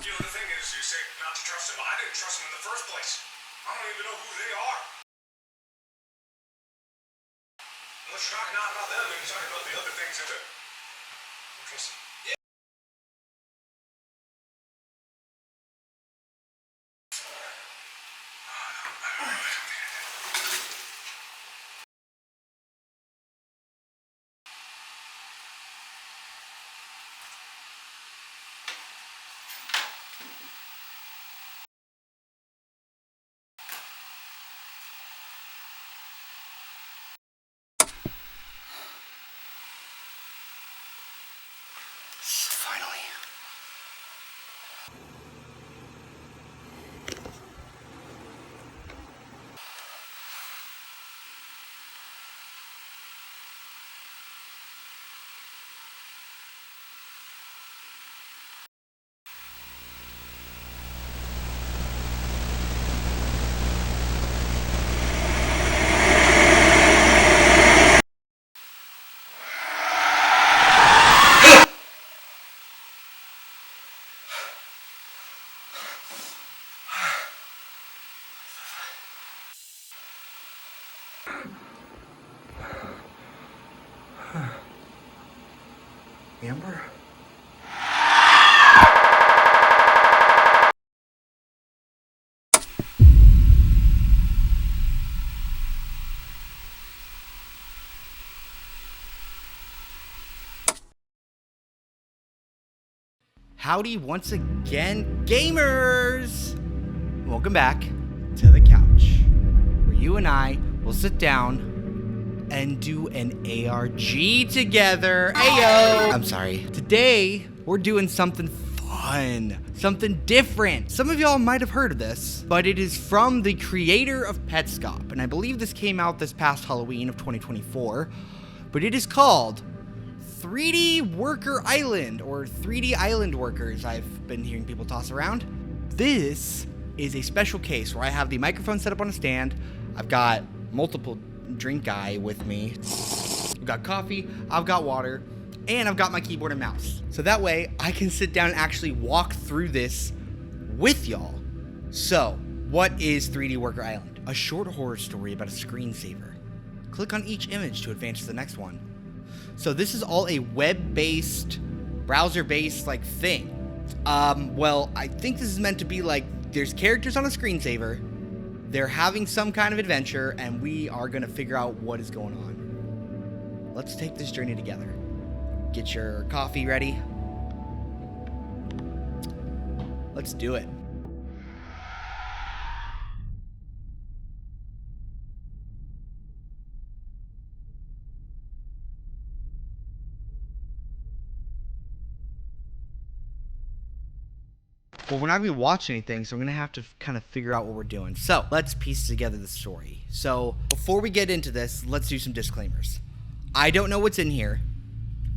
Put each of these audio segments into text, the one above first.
You know, the thing is, you say not to trust them. I didn't trust them in the first place. I don't even know who they are. Let's talk not about them and talk about the other things that don't trust them. Yeah. Finally. Amber? Howdy once again, gamers! Welcome back to the couch, where you and I will sit down and do an ARG together. Ayo! I'm sorry. Today, we're doing something fun, something different. Some of y'all might have heard of this, but it is from the creator of Petscop, and I believe this came out this past Halloween of 2024, but it is called 3D Worker Island, or 3D Island Workers, I've been hearing people toss around. This is a special case where I have the microphone set up on a stand, I've got multiple drink guy with me, I've got coffee, I've got water, and I've got my keyboard and mouse. So that way, I can sit down and actually walk through this with y'all. So, what is 3D Worker Island? A short horror story about a screensaver. Click on each image to advance to the next one. So this is all a web-based, browser-based, like, thing. Well, I think this is meant to be like, there's characters on a screensaver, they're having some kind of adventure, and we are gonna figure out what is going on. Let's take this journey together. Get your coffee ready. Let's do it. Well, we're not going to watch anything, so we're going to have to kind of figure out what we're doing. So, let's piece together the story. So, before we get into this, let's do some disclaimers. I don't know what's in here.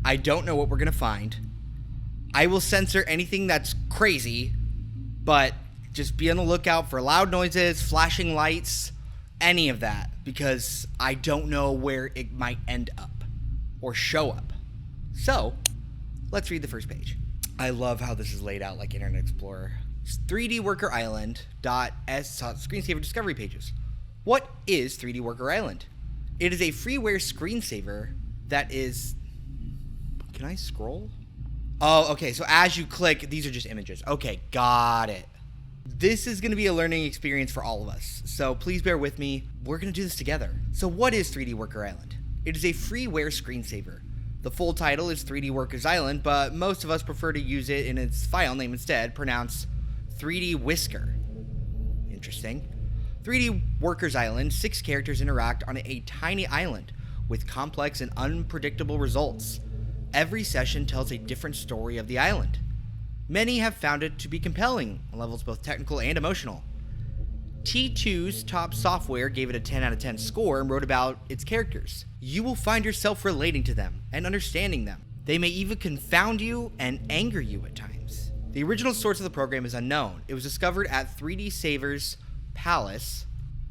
I don't know what we're going to find. I will censor anything that's crazy, but just be on the lookout for loud noises, flashing lights, any of that, because I don't know where it might end up or show up. So, let's read the first page. I love how this is laid out like Internet Explorer. 3D Worker Island screensaver discovery pages. What is 3D Worker Island? It is a freeware screensaver that is... Can I scroll? Oh, okay, so as you click, these are just images. Okay, got it. This is going to be a learning experience for all of us, so please bear with me. We're going to do this together. So what is 3D Worker Island? It is a freeware screensaver. The full title is 3D Workers Island, but most of us prefer to use it in its file name instead, pronounced 3Dwi.scr. Interesting. 3D Workers Island, 6 characters interact on a tiny island with complex and unpredictable results. Every session tells a different story of the island. Many have found it to be compelling on levels both technical and emotional. T2's Top Software gave it a 10 out of 10 score and wrote about its characters. You will find yourself relating to them and understanding them. They may even confound you and anger you at times. The original source of the program is unknown. It was discovered at 3D Saver's Palace,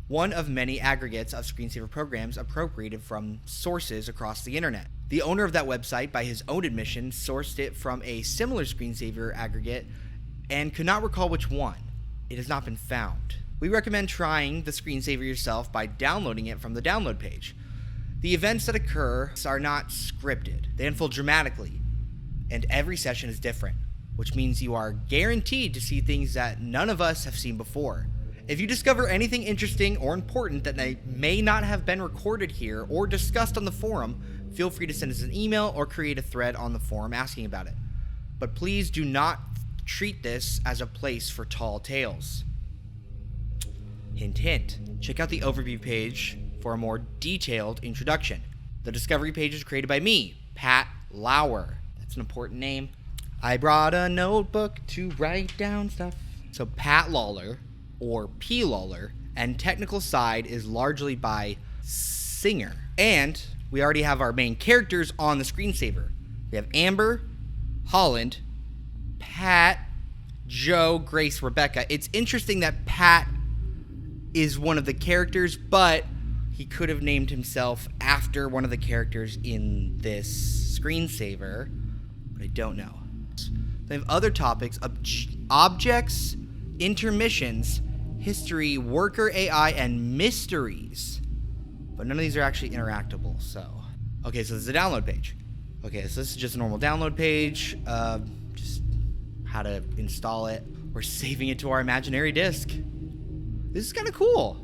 one of many aggregates of screensaver programs appropriated from sources across the internet. The owner of that website, by his own admission, sourced it from a similar screensaver aggregate and could not recall which one. It has not been found. We recommend trying the screensaver yourself by downloading it from the download page. The events that occur are not scripted. They unfold dramatically, and every session is different, which means you are guaranteed to see things that none of us have seen before. If you discover anything interesting or important that may not have been recorded here or discussed on the forum, feel free to send us an email or create a thread on the forum asking about it. But please do not treat this as a place for tall tales. Hint, hint. Check out the overview page for a more detailed introduction. The discovery page is created by me, Pat Lauer. That's an important name. I brought a notebook to write down stuff. So Pat Lawler, or P. Lawler, and technical side is largely by Singer. And we already have our main characters on the screensaver. We have Amber, Holland, Pat, Joe, Grace, Rebecca. It's interesting that Pat is one of the characters, but he could have named himself after one of the characters in this screensaver, but I don't know. They have other topics: objects, intermissions, history, worker AI, and mysteries. But none of these are actually interactable, so. Okay, so this is a download page. Okay, so this is just a normal download page. Just how to install it. We're saving it to our imaginary disk. This is kind of cool.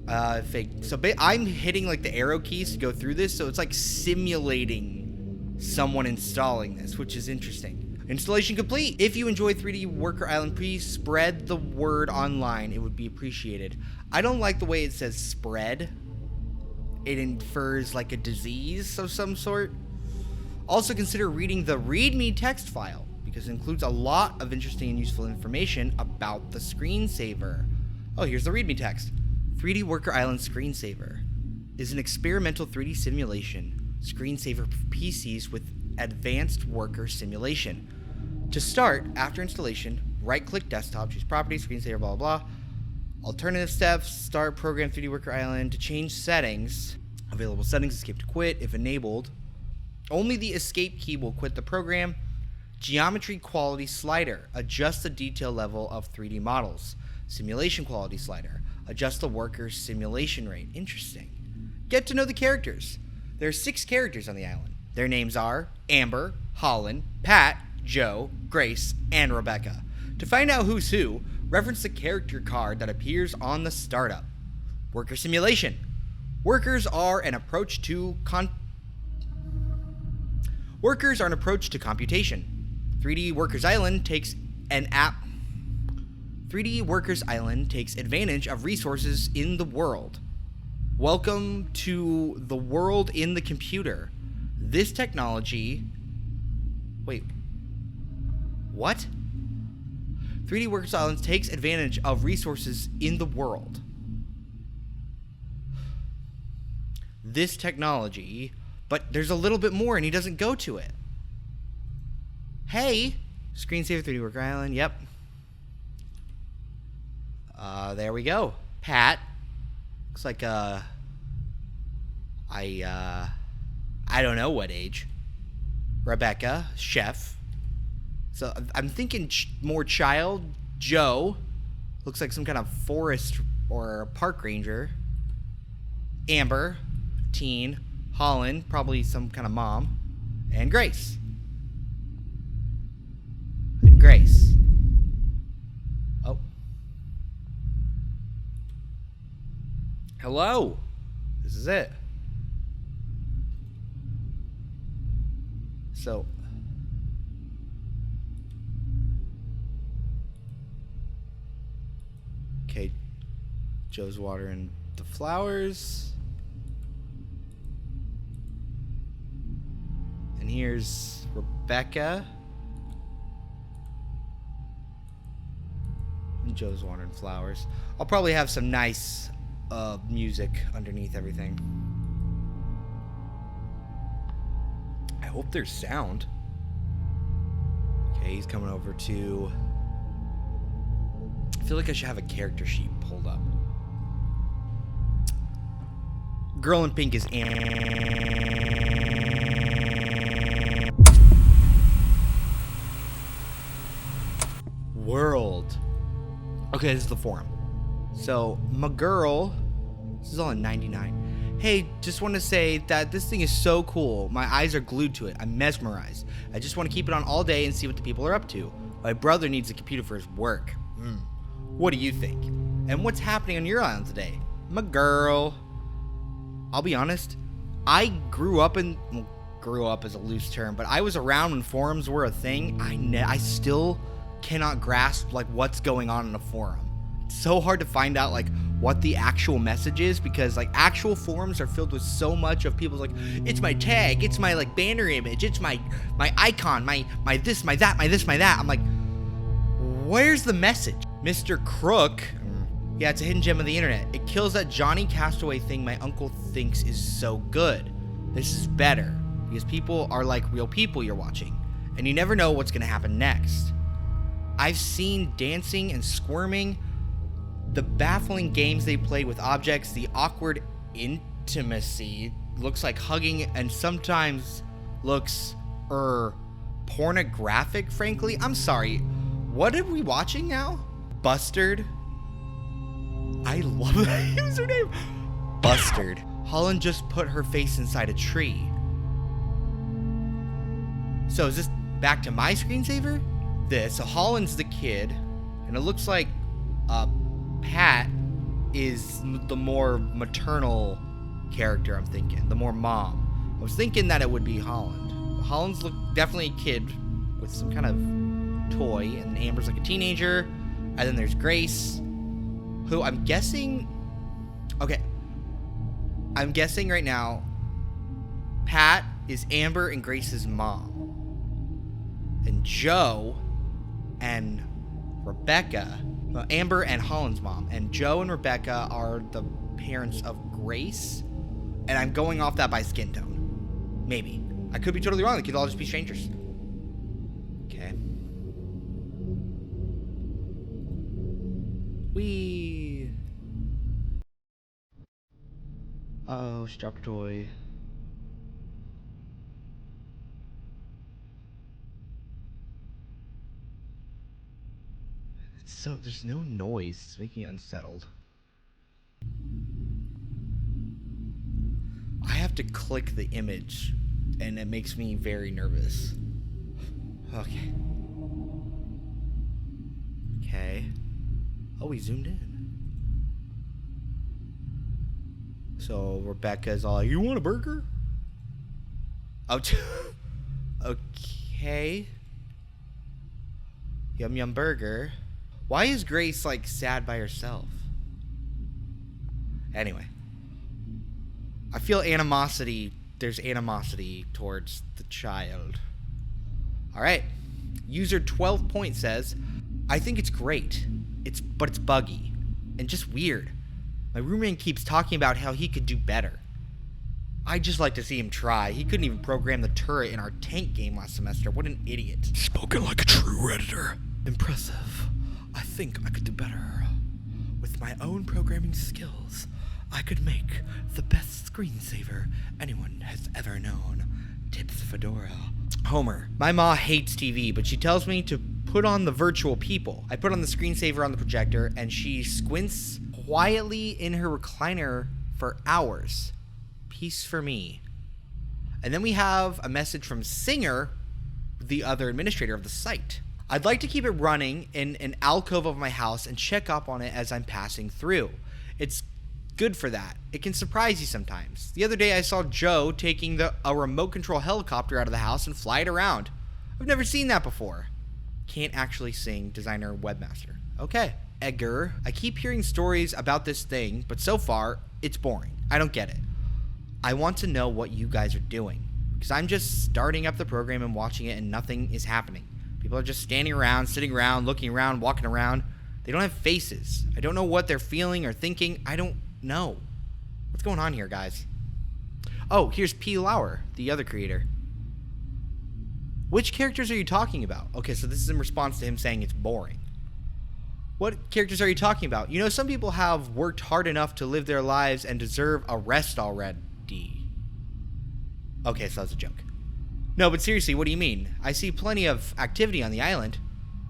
I'm hitting like the arrow keys to go through this, so it's like simulating someone installing this, which is interesting. Installation complete. If you enjoy 3D Worker Island, please spread the word online. It would be appreciated. I don't like the way it says spread. It infers like a disease of some sort. Also consider reading the README text file, because it includes a lot of interesting and useful information about the screensaver. Oh, here's the README text. 3D Worker Island Screensaver is an experimental 3D simulation screensaver for PCs with advanced worker simulation. To start, after installation, right-click desktop, choose properties, screensaver, blah, blah, blah. Alternative steps, start program 3D Worker Island. To change settings, available settings, escape to quit, if enabled. Only the escape key will quit the program. Geometry quality slider, adjust the detail level of 3D models. Simulation quality slider, adjust the worker's simulation rate. Interesting. Get to know the characters. There are 6 characters on the island. Their names are Amber, Holland, Pat, Joe, Grace, and Rebecca. To find out who's who, reference the character card that appears on the startup. Worker simulation. Workers are an approach to computation. 3D Workers Island takes advantage of resources in the world. Welcome to the world in the computer. This technology... Wait. What? 3D Workers Island takes advantage of resources in the world. This technology... But there's a little bit more and he doesn't go to it. Hey! Screensaver 3D Worker Island, yep. There we go. Pat. Looks like, I don't know what age. Rebecca, chef. So I'm thinking more child. Joe. Looks like some kind of forest or park ranger. Amber, teen. Holland, probably some kind of mom. And Grace. Oh. Hello. This is it. So. Okay. Joe's watering the flowers. And here's Rebecca. And Joe's watering flowers. I'll probably have some nice music underneath everything. I hope there's sound. Okay, he's coming over to... I feel like I should have a character sheet pulled up. Girl in pink is world. Okay, this is the forum. So, my girl, this is all in 99. Hey, just want to say that this thing is so cool. My eyes are glued to it. I'm mesmerized. I just want to keep it on all day and see what the people are up to. My brother needs a computer for his work. What do you think? And what's happening on your island today? My girl. I'll be honest, I grew up is a loose term, but I was around when forums were a thing. I still cannot grasp like what's going on in a forum. It's so hard to find out like what the actual message is, because like actual forums are filled with so much of people's like, it's my tag, it's my like banner image, it's my icon, my this, my that, my this, my that. I'm like, where's the message? Mr. Crook. Yeah, it's a hidden gem of the internet. It kills that Johnny Castaway thing my uncle thinks is so good. This is better, because people are like real people you're watching, and you never know what's going to happen next. I've seen dancing and squirming, the baffling games they play with objects, the awkward intimacy, looks like hugging, and sometimes looks, pornographic, frankly. I'm sorry, what are we watching now? Bustard? I love that username. Bustard. Holland just put her face inside a tree. So is this back to my screensaver? So Holland's the kid, and it looks like Pat is the more maternal character, I'm thinking. The more mom. I was thinking that it would be Holland. Holland's definitely a kid with some kind of toy, and Amber's like a teenager, and then there's Grace, who I'm guessing... Okay. I'm guessing right now Pat is Amber and Grace's mom. And Joe and Rebecca... Well, Amber and Holland's mom. And Joe and Rebecca are the parents of Grace. And I'm going off that by skin tone. Maybe. I could be totally wrong. They could all just be strangers. Okay. Oh, she dropped a toy. So there's no noise. It's making me unsettled. I have to click the image, and it makes me very nervous. Okay. Okay. Oh, we zoomed in. So Rebecca's all like, you want a burger? Oh, okay. Yum yum burger. Why is Grace like sad by herself? Anyway. I feel animosity. There's animosity towards the child. Alright. User 12 Point says, I think it's great. But it's buggy. And just weird. My roommate keeps talking about how he could do better. I'd just like to see him try. He couldn't even program the turret in our tank game last semester. What an idiot. Spoken like a true Redditor. Impressive. I think I could do better. With my own programming skills, I could make the best screensaver anyone has ever known. Tips Fedora. Homer. My ma hates TV, but she tells me to put on the virtual people. I put on the screensaver on the projector, and she squints quietly in her recliner for hours. Peace for me. And then we have a message from Singer, the other administrator of the site. I'd like to keep it running in an alcove of my house and check up on it as I'm passing through. It's good for that. It can surprise you sometimes. The other day I saw Joe taking a remote control helicopter out of the house and fly it around. I've never seen that before. Can't actually sing, designer, webmaster. Okay. Edgar, I keep hearing stories about this thing, but so far, it's boring. I don't get it. I want to know what you guys are doing, because I'm just starting up the program and watching it and nothing is happening. People are just standing around, sitting around, looking around, walking around. They don't have faces. I don't know what they're feeling or thinking. I don't know. What's going on here, guys? Oh, here's P. Lauer, the other creator. Which characters are you talking about? Okay, so this is in response to him saying it's boring. What characters are you talking about? You know, some people have worked hard enough to live their lives and deserve a rest already. Okay, so that's a joke. No, but seriously, what do you mean? I see plenty of activity on the island.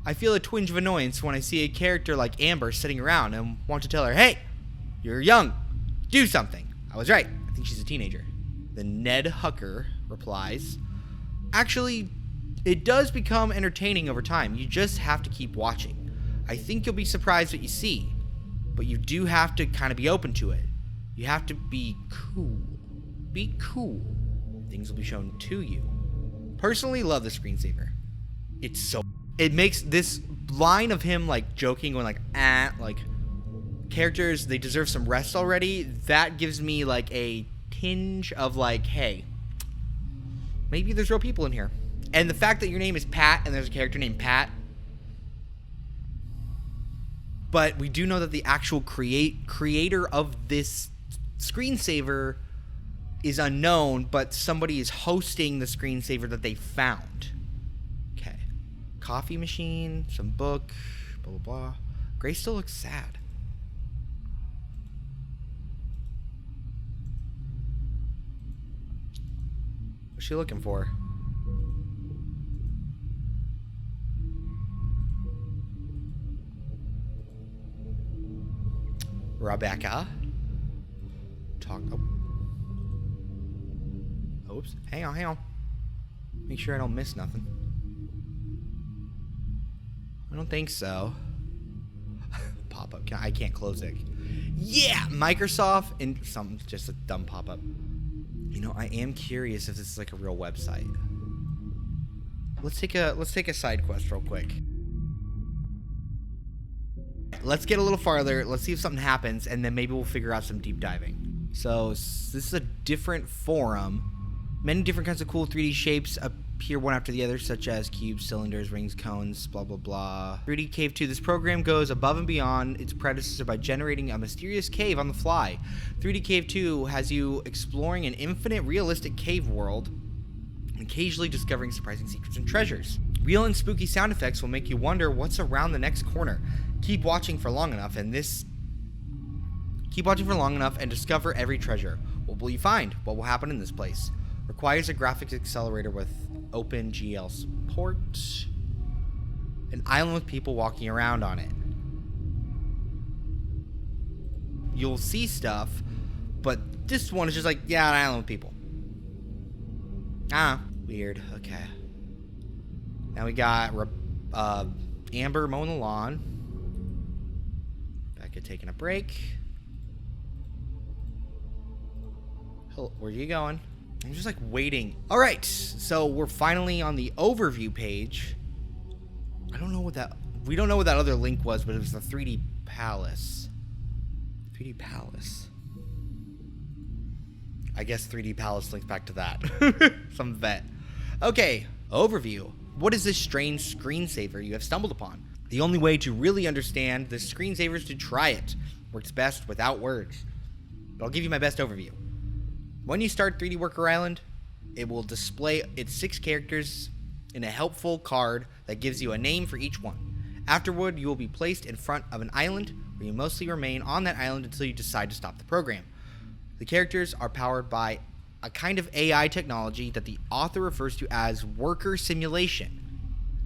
I feel a twinge of annoyance when I see a character like Amber sitting around and want to tell her, hey, you're young, do something. I was right. I think she's a teenager. Then Ned Hucker replies, actually, it does become entertaining over time. You just have to keep watching. I think you'll be surprised what you see, but you do have to kind of be open to it. You have to be cool. Be cool. Things will be shown to you. Personally, love the screensaver. It makes this line of him like joking when like characters, they deserve some rest already. That gives me like a tinge of like, hey, maybe there's real people in here. And the fact that your name is Pat and there's a character named Pat. But we do know that the actual creator of this screensaver is unknown, but somebody is hosting the screensaver that they found. Okay. Coffee machine, some book, blah, blah, blah. Grace still looks sad. What's she looking for? Rebecca. Oops. Hang on. Make sure I don't miss nothing. I don't think so. Pop-up. I can't close it. Yeah! Microsoft and something, just a dumb pop-up. You know, I am curious if this is like a real website. Let's take a side quest real quick. Let's get a little farther. Let's see if something happens, and then maybe we'll figure out some deep diving. So this is a different forum. Many different kinds of cool 3D shapes appear one after the other, such as cubes, cylinders, rings, cones, blah, blah, blah. 3D Cave 2. This program goes above and beyond its predecessor by generating a mysterious cave on the fly. 3D Cave 2 has you exploring an infinite realistic cave world and occasionally discovering surprising secrets and treasures. Real and spooky sound effects will make you wonder what's around the next corner. Keep watching for long enough and discover every treasure. What will you find? What will happen in this place? Requires a graphics accelerator with OpenGL support. An island with people walking around on it. You'll see stuff, but this one is just like, yeah, an island with people. Weird. Okay. Now we got Amber mowing the lawn. Becca taking a break. Where are you going? I'm just like waiting. All right, so we're finally on the overview page. We don't know what that other link was, but it was the 3D Palace. 3D Palace. I guess 3D Palace links back to that. Some vet. Okay, overview. What is this strange screensaver you have stumbled upon? The only way to really understand this screensaver is to try it. Works best without words. But I'll give you my best overview. When you start 3D Worker Island, it will display its 6 characters in a helpful card that gives you a name for each one. Afterward, you will be placed in front of an island where you mostly remain on that island until you decide to stop the program. The characters are powered by a kind of AI technology that the author refers to as worker simulation.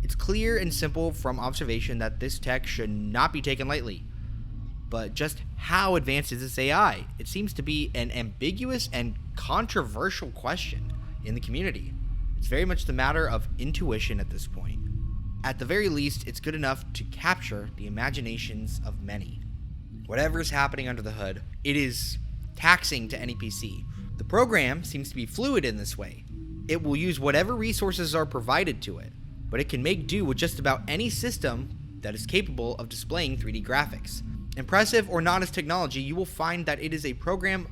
It's clear and simple from observation that this tech should not be taken lightly. But just how advanced is this AI? It seems to be an ambiguous and controversial question in the community. It's very much the matter of intuition at this point. At the very least, it's good enough to capture the imaginations of many. Whatever is happening under the hood, it is taxing to any PC. The program seems to be fluid in this way. It will use whatever resources are provided to it, but it can make do with just about any system that is capable of displaying 3D graphics. Impressive or not as technology, you will find that it is a program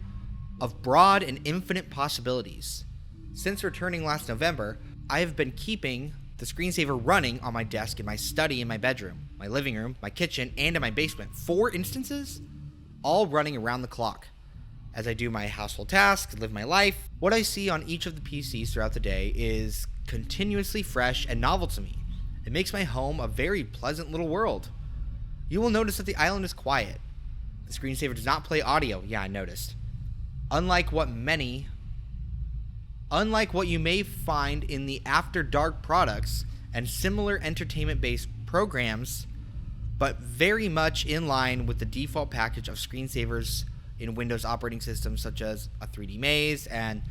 of broad and infinite possibilities. Since returning last November, I have been keeping the screensaver running on my desk in my study in my bedroom, my living room, my kitchen, and in my basement. 4 instances, all running around the clock. As I do my household tasks, live my life, what I see on each of the PCs throughout the day is continuously fresh and novel to me. It makes my home a very pleasant little world. You will notice that the island is quiet. The screensaver does not play audio. Yeah, I noticed. Unlike what you may find in the After Dark products and similar entertainment-based programs, but very much in line with the default package of screensavers in Windows operating systems such as a 3D Maze and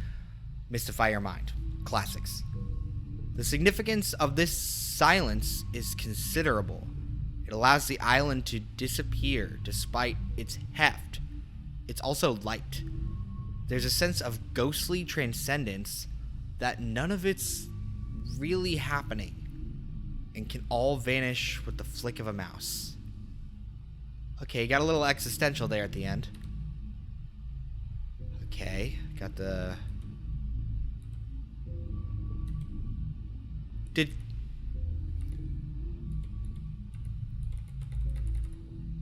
Mystify Your Mind. Classics. The significance of this silence is considerable. It allows the island to disappear despite its heft. It's also light. There's a sense of ghostly transcendence that none of it's really happening and can all vanish with the flick of a mouse. Okay, got a little existential there at the end. Okay, got the...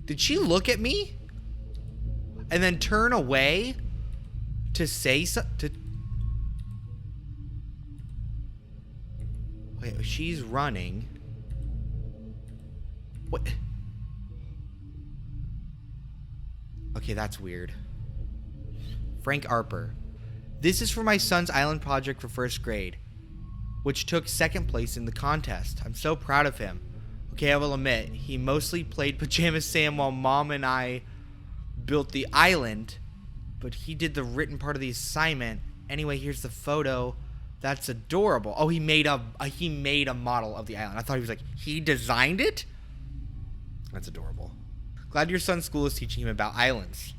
Did she look at me and then turn away to say something? Wait, she's running. What? Okay, that's weird. Frank Arper. This is for my son's island project for first grade, which took second place in the contest. I'm so proud of him. Okay, I will admit, he mostly played Pajama Sam while Mom and I built the island, but he did the written part of the assignment. Anyway, here's the photo. That's adorable. Oh, he made a model of the island. I thought he was like, he designed it? That's adorable. Glad your son's school is teaching him about islands.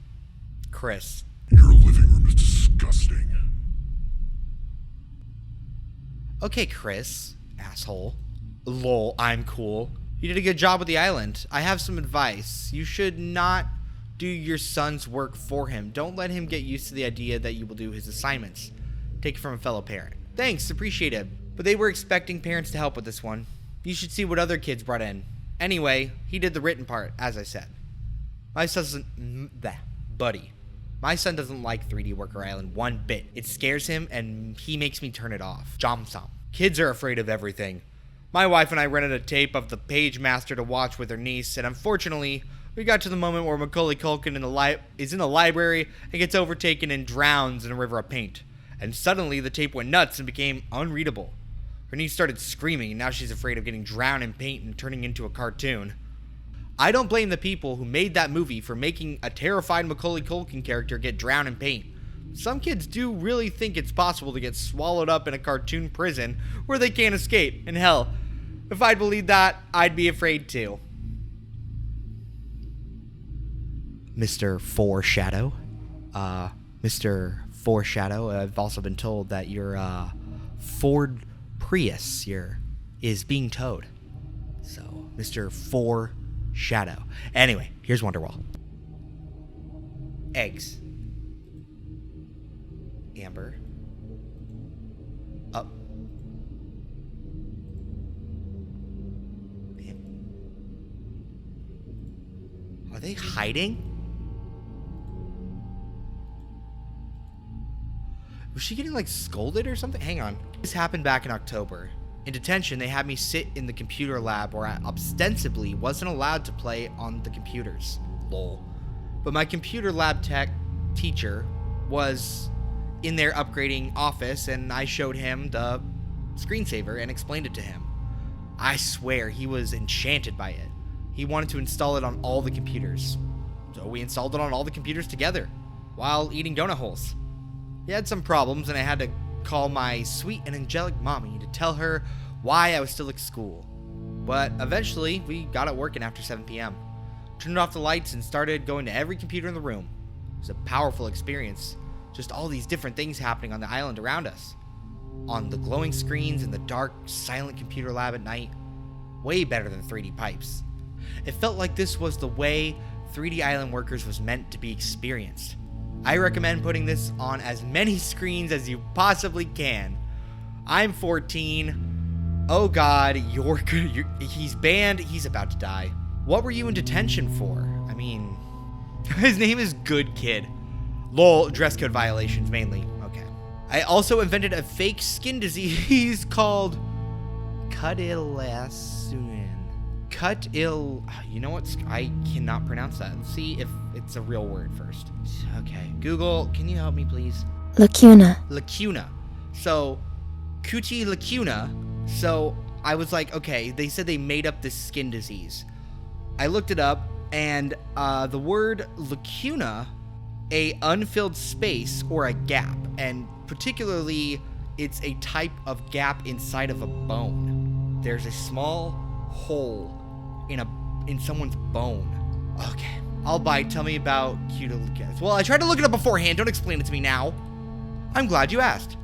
Chris. Your living room is disgusting. Okay, Chris. Asshole. Lol, I'm cool. You did a good job with the island. I have some advice. You should not do your son's work for him. Don't let him get used to the idea that you will do his assignments. Take it from a fellow parent. Thanks, appreciate it. But they were expecting parents to help with this one. You should see what other kids brought in. Anyway, he did the written part, as I said. My son doesn't like 3D Worker Island one bit. It scares him, and he makes me turn it off. Jomsam. Kids are afraid of everything. My wife and I rented a tape of the Page Master to watch with her niece, and unfortunately, we got to the moment where Macaulay Culkin is in the library and gets overtaken and drowns in a river of paint. And suddenly, the tape went nuts and became unreadable. Her niece started screaming, and now she's afraid of getting drowned in paint and turning into a cartoon. I don't blame the people who made that movie for making a terrified Macaulay Culkin character get drowned in paint. Some kids do really think it's possible to get swallowed up in a cartoon prison where they can't escape, and hell, if I'd believed that, I'd be afraid too. Mr. Foreshadow. Mr. Foreshadow, I've also been told that your Ford Prius is being towed. So, Mr. Foreshadow. Anyway, here's Wonderwall. Eggs. Amber. Up. Are they hiding? Was she getting like scolded or something? Hang on. This happened back in October. In detention, they had me sit in the computer lab where I ostensibly wasn't allowed to play on the computers. Lol. But my computer lab tech teacher was in their upgrading office, and I showed him the screensaver and explained it to him. I swear he was enchanted by it. He wanted to install it on all the computers. So we installed it on all the computers together while eating donut holes. He had some problems, and I had to call my sweet and angelic mommy to tell her why I was still at school. But eventually, we got it working after 7 p.m. Turned off the lights and started going to every computer in the room. It was a powerful experience. Just all these different things happening on the island around us. On the glowing screens in the dark, silent computer lab at night. Way better than 3D pipes. It felt like this was the way 3D Island Workers was meant to be experienced. I recommend putting this on as many screens as you possibly can. I'm 14. Oh god, he's banned. He's about to die. What were you in detention for? I mean, his name is Good Kid. Lol, dress code violations mainly. Okay. I also invented a fake skin disease called you know what? I cannot pronounce that. Let's see if it's a real word first. Okay. Google, can you help me, please? Lacuna. Lacuna. So, Cutie lacuna. So, I was like, okay, they said they made up this skin disease. I looked it up, and the word lacuna, a unfilled space or a gap, and particularly it's a type of gap inside of a bone. There's a small hole in someone's bone. Okay, I'll bite. Tell me about cutilicus. Well, I tried to look it up beforehand. Don't explain it to me now. I'm glad you asked.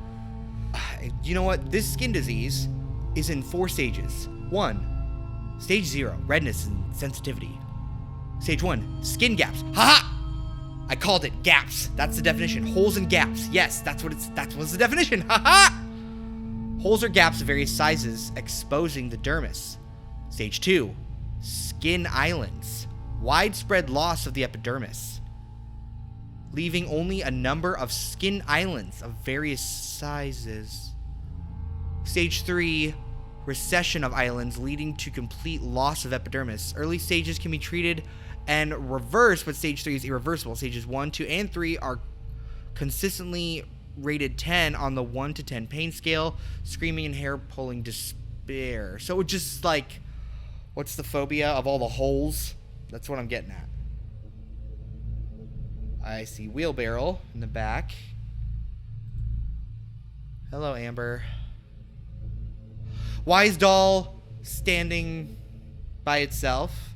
You know what? This skin disease is in 4 stages. 1, stage 0, redness and sensitivity. Stage 1, skin gaps. Haha! I called it gaps. That's the definition. Holes and gaps. Yes, that's what's the definition. Haha! Holes or gaps of various sizes exposing the dermis. Stage 2, skin islands. Widespread loss of the epidermis, leaving only a number of skin islands of various sizes. Stage 3, recession of islands leading to complete loss of epidermis. Early stages can be treated and reversed, but stage 3 is irreversible. Stages 1, 2, and 3 are consistently rated 10 on the 1 to 10 pain scale. Screaming and hair pulling despair. So it's just like, what's the phobia of all the holes? That's what I'm getting at. I see wheelbarrow in the back. Hello, Amber. Wise doll standing by itself.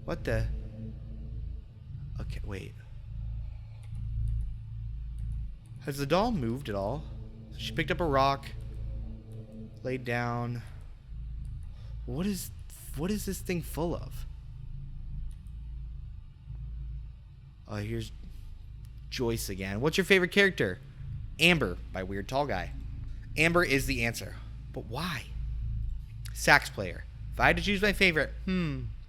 What the? Okay, wait. Has the doll moved at all? She picked up a rock, laid down. What is this thing full of? Oh, here's Joyce again. What's your favorite character? Amber, by Weird Tall Guy. Amber is the answer. But why? Sax player. If I had to choose my favorite,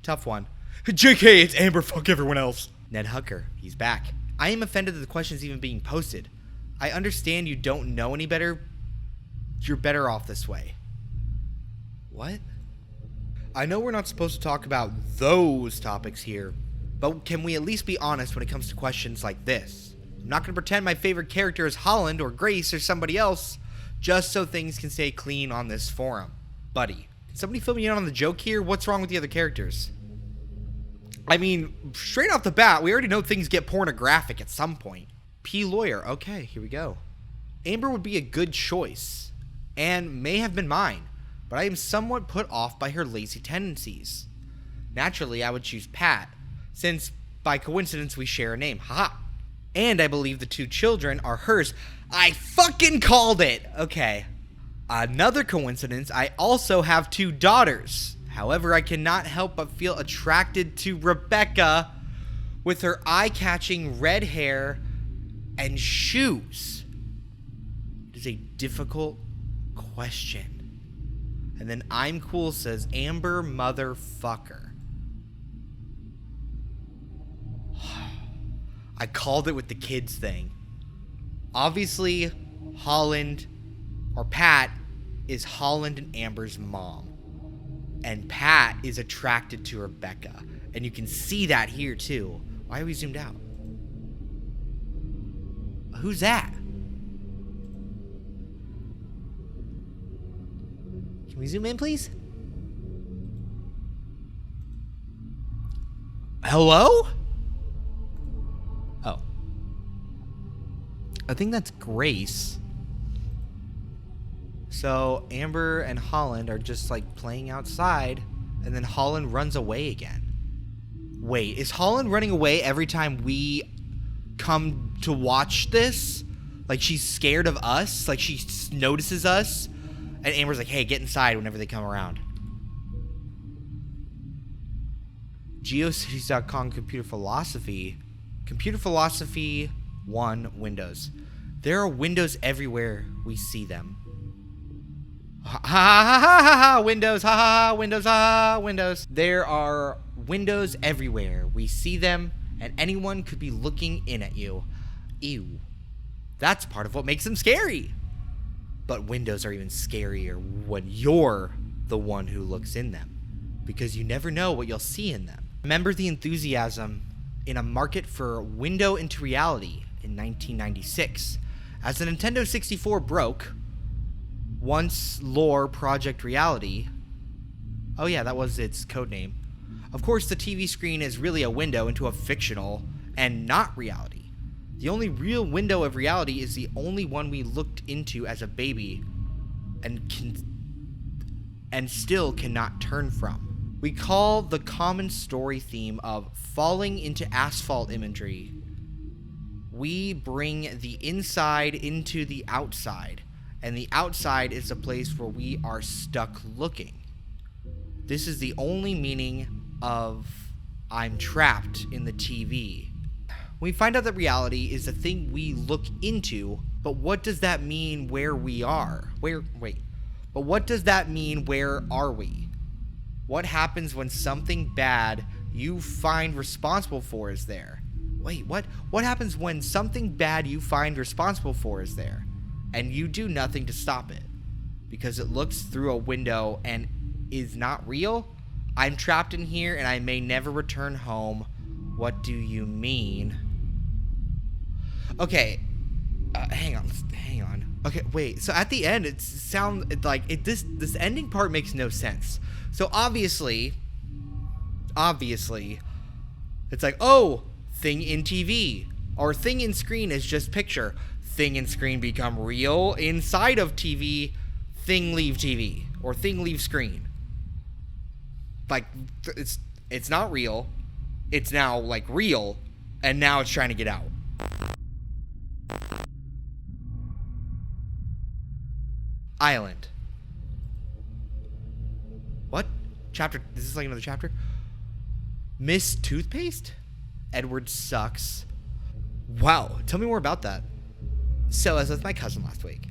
tough one. JK, it's Amber, fuck everyone else. Ned Hucker, he's back. I am offended that the question is even being posted. I understand you don't know any better. You're better off this way. What? I know we're not supposed to talk about those topics here, but can we at least be honest when it comes to questions like this? I'm not going to pretend my favorite character is Holland or Grace or somebody else, just so things can stay clean on this forum. Buddy, can somebody fill me in on the joke here? What's wrong with the other characters? I mean, straight off the bat, we already know things get pornographic at some point. P. Lawyer. Okay, here we go. Amber would be a good choice, and may have been mine, but I am somewhat put off by her lazy tendencies. Naturally, I would choose Pat, since by coincidence we share a name. Haha. And I believe the 2 children are hers. I fucking called it! Okay. Another coincidence, I also have 2 daughters. However, I cannot help but feel attracted to Rebecca with her eye-catching red hair and shoes. It is a difficult question. And then I'm Cool says, Amber motherfucker. I called it with the kids thing. Obviously, Holland, or Pat, is Holland and Amber's mom. And Pat is attracted to Rebecca. And you can see that here, too. Why are we zoomed out? Who's that? Can we zoom in, please? Hello? Oh. I think that's Grace. So Amber and Holland are just like playing outside, and then Holland runs away again. Wait, is Holland running away every time we come to watch this? Like she's scared of us? Like she notices us? And Amber's like, hey, get inside whenever they come around. Geocities.com Computer Philosophy. Computer Philosophy 1 Windows. There are windows everywhere. We see them. Ha ha ha ha ha ha! Windows, ha ha ha! Windows, ha ha ha! Windows. There are windows everywhere. We see them, and anyone could be looking in at you. Ew. That's part of what makes them scary. But windows are even scarier when you're the one who looks in them, because you never know what you'll see in them. Remember the enthusiasm in a market for window into reality in 1996. As the Nintendo 64 broke, once lore Project Reality, oh yeah, that was its codename. Of course, the TV screen is really a window into a fictional and not reality. The only real window of reality is the only one we looked into as a baby and still cannot turn from. We call the common story theme of falling into asphalt imagery. We bring the inside into the outside, and the outside is a place where we are stuck looking. This is the only meaning of I'm trapped in the TV. We find out that reality is the thing we look into, but what does that mean where we are? But what does that mean where are we? What happens when something bad you find responsible for is there? What happens when something bad you find responsible for is there, and you do nothing to stop it? Because it looks through a window and is not real? I'm trapped in here and I may never return home. What do you mean? Okay, hang on. Okay, wait. So at the end, this ending part makes no sense. So obviously, it's like, oh, thing in TV or thing in screen is just picture. Thing in screen become real inside of TV. Thing leave TV or thing leave screen. Like it's not real. It's now like real, and now it's trying to get out. Island. What? Chapter? Is this like another chapter? Miss Toothpaste? Edward sucks. Wow, tell me more about that. So I was with my cousin last week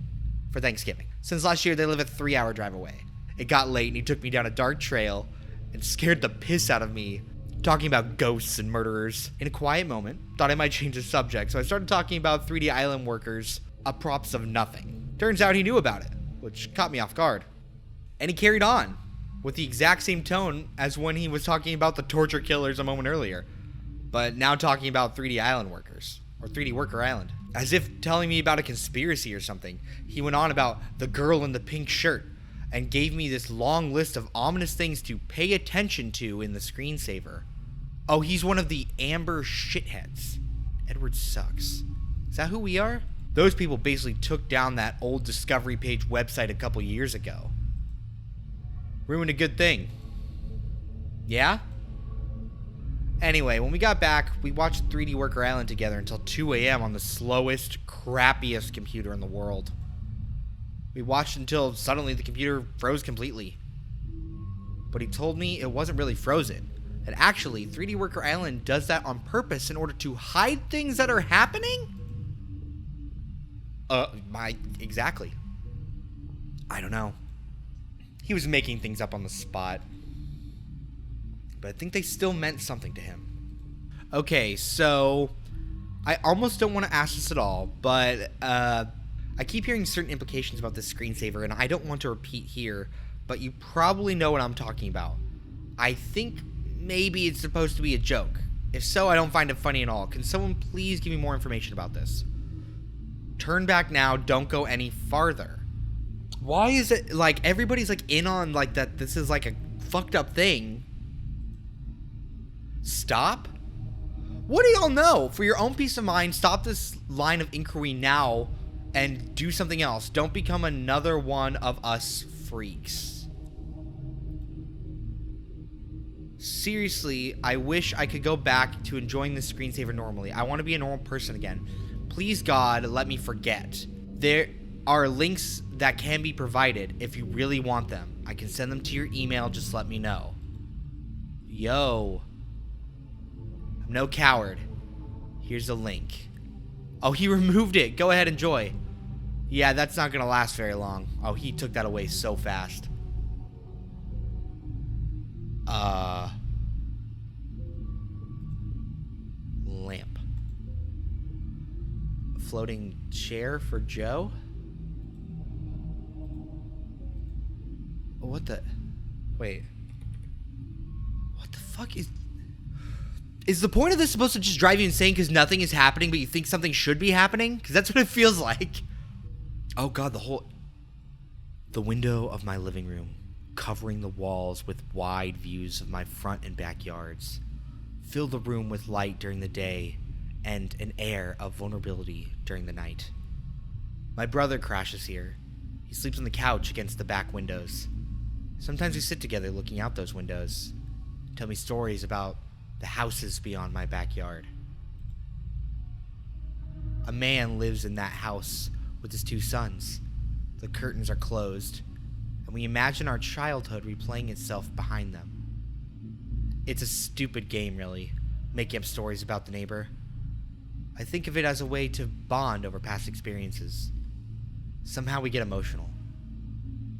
for Thanksgiving. Since last year, they live a 3-hour drive away. It got late and he took me down a dark trail and scared the piss out of me, talking about ghosts and murderers. In a quiet moment, thought I might change the subject, so I started talking about 3D island workers, a props of nothing. Turns out he knew about it, which caught me off guard. And he carried on, with the exact same tone as when he was talking about the torture killers a moment earlier, but now talking about 3D island workers, or 3D Worker Island. As if telling me about a conspiracy or something, he went on about the girl in the pink shirt, and gave me this long list of ominous things to pay attention to in the screensaver. Oh, he's one of the amber shitheads. Edward sucks. Is that who we are? Those people basically took down that old Discovery Page website a couple years ago. Ruined a good thing. Yeah? Anyway, when we got back, we watched 3D Worker Island together until 2 a.m. on the slowest, crappiest computer in the world. We watched until suddenly the computer froze completely. But he told me it wasn't really frozen. And actually, 3D Worker Island does that on purpose in order to hide things that are happening? Exactly. I don't know. He was making things up on the spot. But I think they still meant something to him. Okay, so I almost don't want to ask this at all, but I keep hearing certain implications about this screensaver, and I don't want to repeat here, but you probably know what I'm talking about. I think maybe it's supposed to be a joke. If so, I don't find it funny at all. Can someone please give me more information about this? Turn back now, don't go any farther. Why is it like everybody's like in on like that this is like a fucked up thing? Stop? What do y'all know? For your own peace of mind, stop this line of inquiry now and do something else. Don't become another one of us freaks. Seriously, I wish I could go back to enjoying this screensaver normally. I want to be a normal person again. Please, God, let me forget. There are links that can be provided if you really want them. I can send them to your email, just let me know. Yo. I'm no coward. Here's the link. Oh, he removed it. Go ahead, enjoy. Yeah, that's not gonna last very long. Oh, he took that away so fast. Lamp. Floating chair for Joe? What the... Wait. What the fuck is... Is the point of this supposed to just drive you insane because nothing is happening, but you think something should be happening? Because that's what it feels like. Oh god, the window of my living room, covering the walls with wide views of my front and backyards, fill the room with light during the day and an air of vulnerability during the night. My brother crashes here. He sleeps on the couch against the back windows. Sometimes we sit together looking out those windows, tell me stories about the houses beyond my backyard. A man lives in that house with his 2 sons. The curtains are closed, and we imagine our childhood replaying itself behind them. It's a stupid game, really, making up stories about the neighbor. I think of it as a way to bond over past experiences. Somehow we get emotional.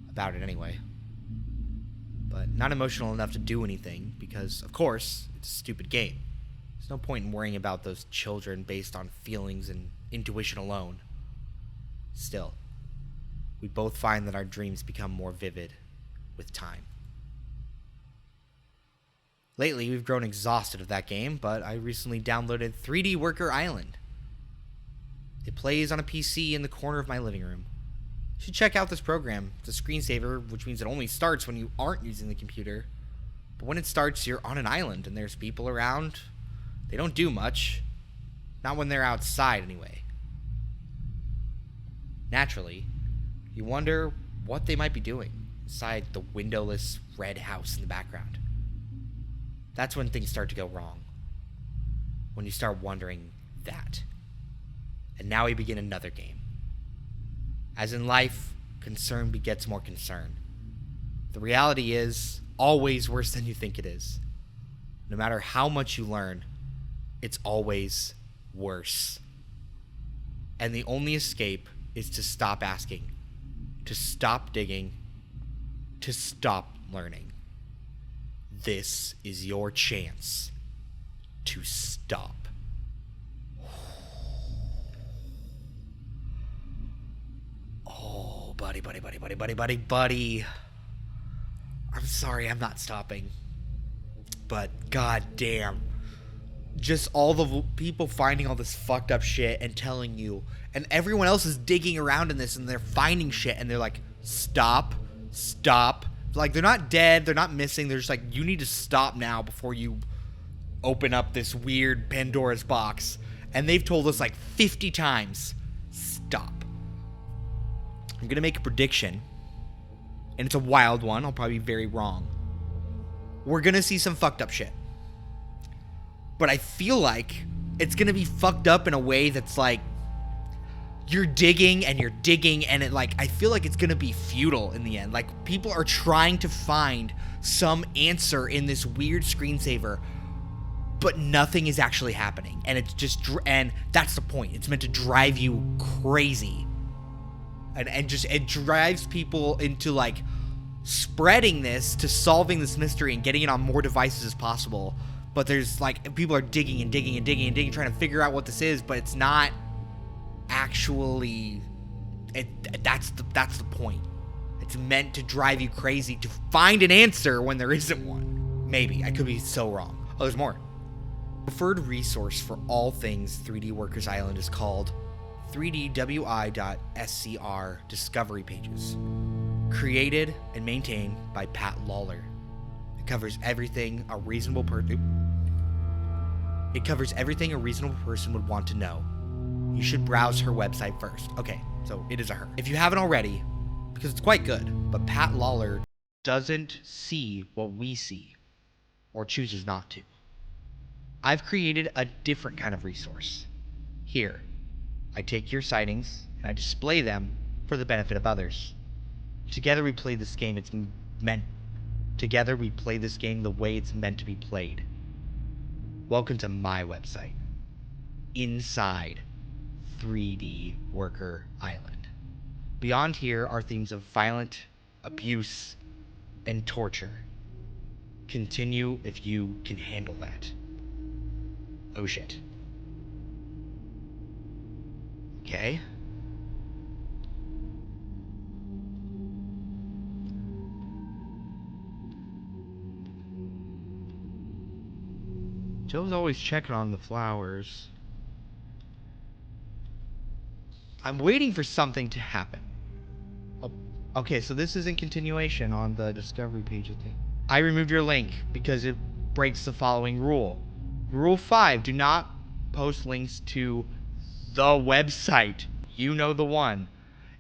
About it anyway. But not emotional enough to do anything, because, of course, it's a stupid game. There's no point in worrying about those children based on feelings and intuition alone. Still, we both find that our dreams become more vivid with time. Lately, we've grown exhausted of that game, but I recently downloaded 3D Worker Island. It plays on a PC in the corner of my living room. You should check out this program. It's a screensaver, which means it only starts when you aren't using the computer. But when it starts, you're on an island and there's people around. They don't do much. Not when they're outside, anyway. Naturally, you wonder what they might be doing inside the windowless red house in the background. That's when things start to go wrong. When you start wondering that. And now we begin another game. As in life, concern begets more concern. The reality is always worse than you think it is. No matter how much you learn, it's always worse. And the only escape is to stop asking, to stop digging, to stop learning. This is your chance to stop. Oh, buddy. I'm sorry, I'm not stopping. But goddamn, just all the people finding all this fucked up shit and telling you, and everyone else is digging around in this and they're finding shit and they're like, stop. Like, they're not dead, they're not missing, they're just like, you need to stop now before you open up this weird Pandora's box. And they've told us like 50 times, stop. I'm gonna make a prediction, and it's a wild one, I'll probably be very wrong. We're gonna see some fucked up shit. But I feel like it's gonna be fucked up in a way that's like, you're digging and it, like, I feel like it's gonna be futile in the end. Like, people are trying to find some answer in this weird screensaver, but nothing is actually happening. And it's just, and that's the point. It's meant to drive you crazy. And just, it drives people into, like, spreading this to solving this mystery and getting it on more devices as possible. But there's, like, people are digging, trying to figure out what this is, but it's not actually, that's the point. It's meant to drive you crazy to find an answer when there isn't one. Maybe. I could be so wrong. Oh, there's more. Preferred resource for all things 3D Workers Island is called 3Dwi.scr Discovery Pages. Created and maintained by Pat Lawler. It covers everything a reasonable person would want to know. You should browse her website first. Okay, so it is a her. If you haven't already, because it's quite good, but Pat Lawler doesn't see what we see, or chooses not to. I've created a different kind of resource. Here, I take your sightings and I display them for the benefit of others. Together we play this game the way it's meant to be played. Welcome to my website. Inside 3D Worker Island. Beyond here are themes of violent abuse and torture. Continue if you can handle that. Oh shit. Okay. Joe's always checking on the flowers. I'm waiting for something to happen. Oh, okay, so this is in continuation on the discovery page of thing. I removed your link because it breaks the following rule. Rule 5, do not post links to the website. You know the one.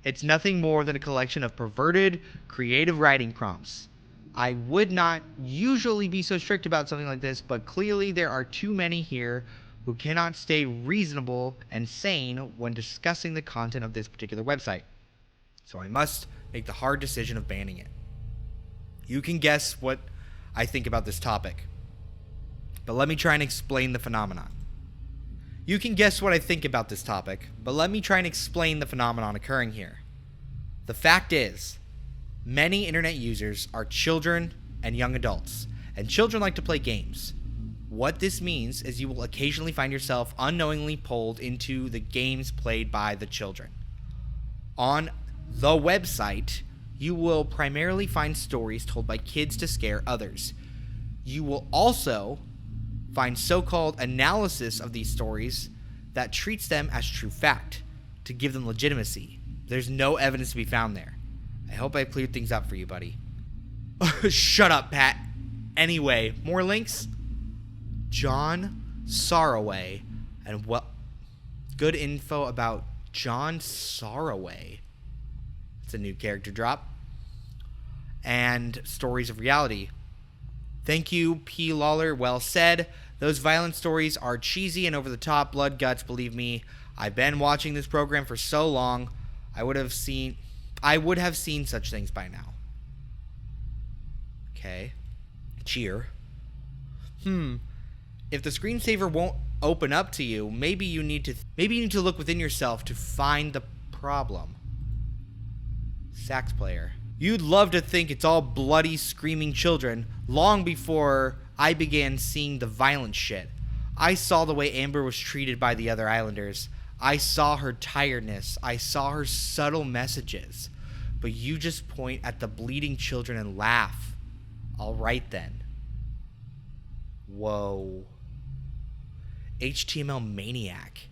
It's nothing more than a collection of perverted, creative writing prompts. I would not usually be so strict about something like this, but clearly there are too many here who cannot stay reasonable and sane when discussing the content of this particular website. So I must make the hard decision of banning it. You can guess what I think about this topic, but let me try and explain the phenomenon. You can guess what I think about this topic, but let me try and explain the phenomenon occurring here. The fact is, many internet users are children and young adults, and children like to play games. What this means is you will occasionally find yourself unknowingly pulled into the games played by the children. On the website, you will primarily find stories told by kids to scare others. You will also find so-called analysis of these stories that treats them as true fact to give them legitimacy. There's no evidence to be found there. I hope I cleared things up for you, buddy. Shut up, Pat. Anyway, more links. John Sorroway, and good info about John Sorroway. It's a new character drop. And stories of reality. Thank you, P. Lawler. Well said. Those violent stories are cheesy and over the top. Blood, guts, believe me. I've been watching this program for so long. I would have seen such things by now. Okay. Cheer. If the screensaver won't open up to you, maybe you need to look within yourself to find the problem. Sax player. You'd love to think it's all bloody, screaming children long before I began seeing the violent shit. I saw the way Amber was treated by the other islanders. I saw her tiredness. I saw her subtle messages. But you just point at the bleeding children and laugh. All right then. Whoa. HTML maniac.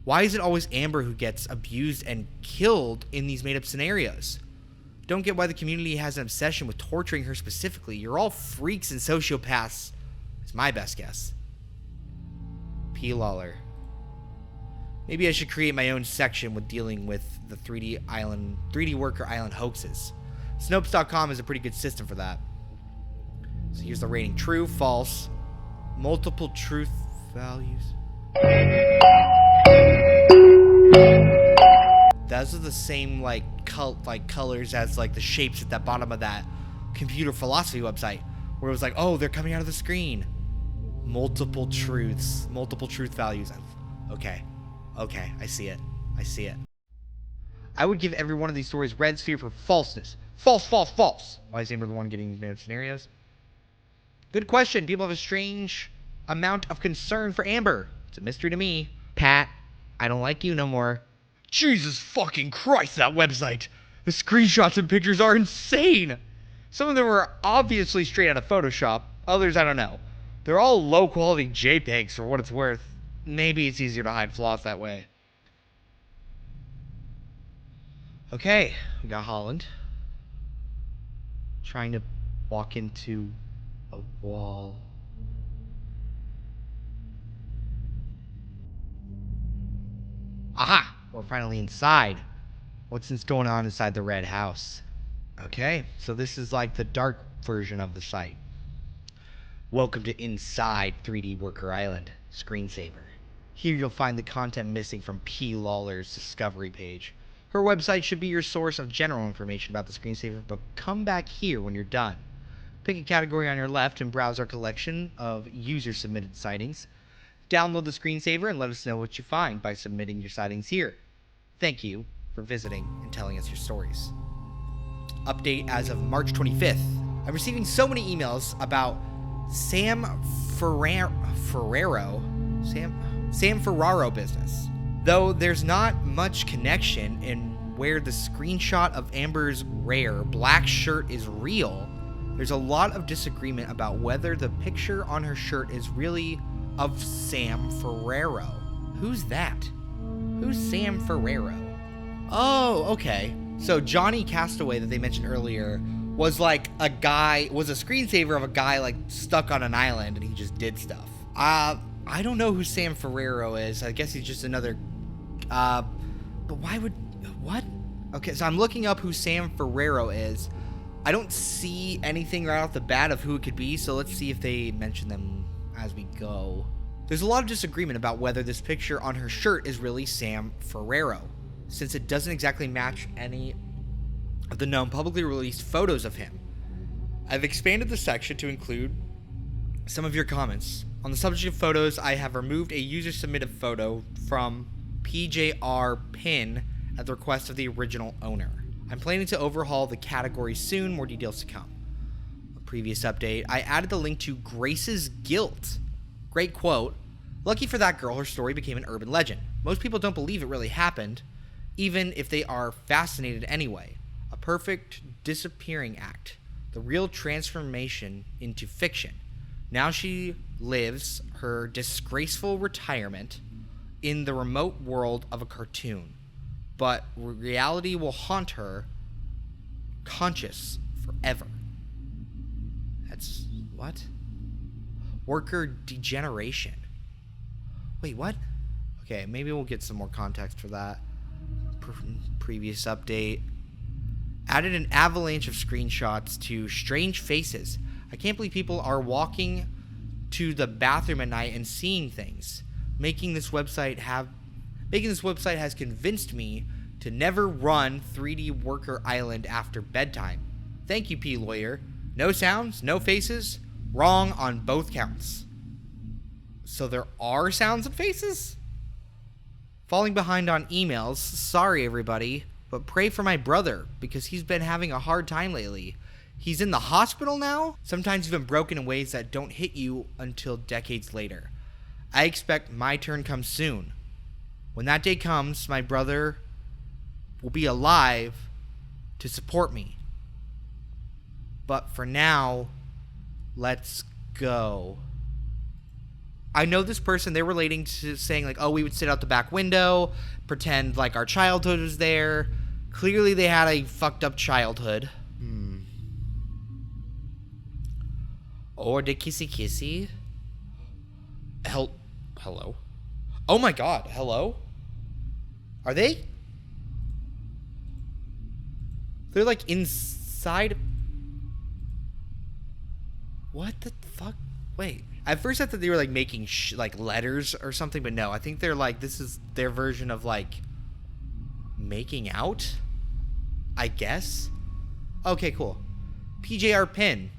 Why is it always Amber who gets abused and killed in these made-up scenarios? Don't get why the community has an obsession with torturing her specifically. You're all freaks and sociopaths. It's my best guess. P. Lawler. Maybe I should create my own section with dealing with the 3D Worker Island hoaxes. Snopes.com is a pretty good system for that. So here's the rating. True, false, multiple truth values. Those are the same colors as the shapes at the bottom of that computer philosophy website, where it was like, oh, they're coming out of the screen. Multiple truths, multiple truth values. Okay, I see it. I would give every one of these stories red sphere for falseness. False. Why is Amber the one getting these made scenarios? Good question. People have a strange amount of concern for Amber. It's a mystery to me. Pat, I don't like you no more. Jesus fucking Christ, that website. The screenshots and pictures are insane. Some of them are obviously straight out of Photoshop. Others, I don't know. They're all low-quality JPEGs for what it's worth. Maybe it's easier to hide flaws that way. Okay, we got Holland. Trying to walk into a wall. Aha! We're finally inside. What's going on inside the red house? Okay, so this is like the dark version of the site. Welcome to Inside 3D Worker Island. Screensaver. Here you'll find the content missing from P. Lawler's discovery page. Her website should be your source of general information about the screensaver, but come back here when you're done. Pick a category on your left and browse our collection of user-submitted sightings. Download the screensaver and let us know what you find by submitting your sightings here. Thank you for visiting and telling us your stories. Update as of March 25th. I'm receiving so many emails about Sam Ferraro business. Though there's not much connection in where the screenshot of Amber's rare black shirt is real There's a lot of disagreement about whether the picture on her shirt is really of Sam Ferrero. Who's that? Who's Sam Ferrero? Oh, okay. So Johnny Castaway that they mentioned earlier was like a guy, was a screensaver of a guy like stuck on an island and he just did stuff. I don't know who Sam Ferrero is. I guess he's just another, but why would, what? Okay, so I'm looking up who Sam Ferrero is. I don't see anything right off the bat of who it could be, so let's see if they mention them as we go. There's a lot of disagreement about whether this picture on her shirt is really Sam Ferrero, since it doesn't exactly match any of the known publicly released photos of him. I've expanded the section to include some of your comments. On the subject of photos, I have removed a user-submitted photo from PJR Pin at the request of the original owner. I'm planning to overhaul the category soon, more details to come. A previous update, I added the link to Grace's Guilt. Great quote. Lucky for that girl, her story became an urban legend. Most people don't believe it really happened, even if they are fascinated anyway. A perfect disappearing act. The real transformation into fiction. Now she lives her disgraceful retirement in the remote world of a cartoon. But reality will haunt her conscious forever. That's what? Worker degeneration. Wait, what? Okay, maybe we'll get some more context for that. Previous update. Added an avalanche of screenshots to strange faces. I can't believe people are walking to the bathroom at night and seeing things. Making this website has convinced me to never run 3D Worker Island after bedtime. Thank you, P Lawyer. No sounds, no faces. Wrong on both counts. So there are sounds and faces? Falling behind on emails. Sorry, everybody. But pray for my brother, because he's been having a hard time lately. He's in the hospital now? Sometimes even broken in ways that don't hit you until decades later. I expect my turn comes soon. When that day comes, my brother will be alive to support me. But for now, let's go. I know this person, they're relating to saying like, oh, we would sit out the back window, pretend like our childhood was there. Clearly they had a fucked up childhood. Or the kissy kissy. Hello? Oh my god, hello? Are they? They're like inside. What the fuck? Wait. At first I thought they were like making like letters or something, but no. I think they're like, this is their version of like making out, I guess. Okay, cool. PJR Pin.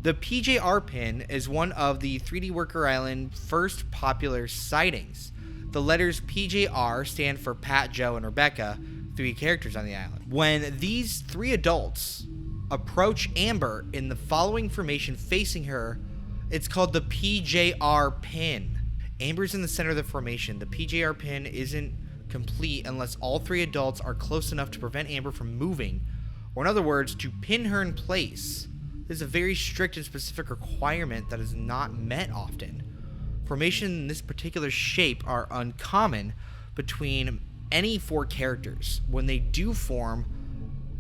The PJR Pin is one of the 3D Worker Island first popular sightings. The letters PJR stand for Pat, Joe, and Rebecca, 3 characters on the island. When these 3 adults approach Amber in the following formation facing her, it's called the PJR Pin. Amber's in the center of the formation. The PJR Pin isn't complete unless all 3 adults are close enough to prevent Amber from moving, or in other words, to pin her in place. This is a very strict and specific requirement that is not met often. Formation in this particular shape are uncommon between any 4 characters. When they do form,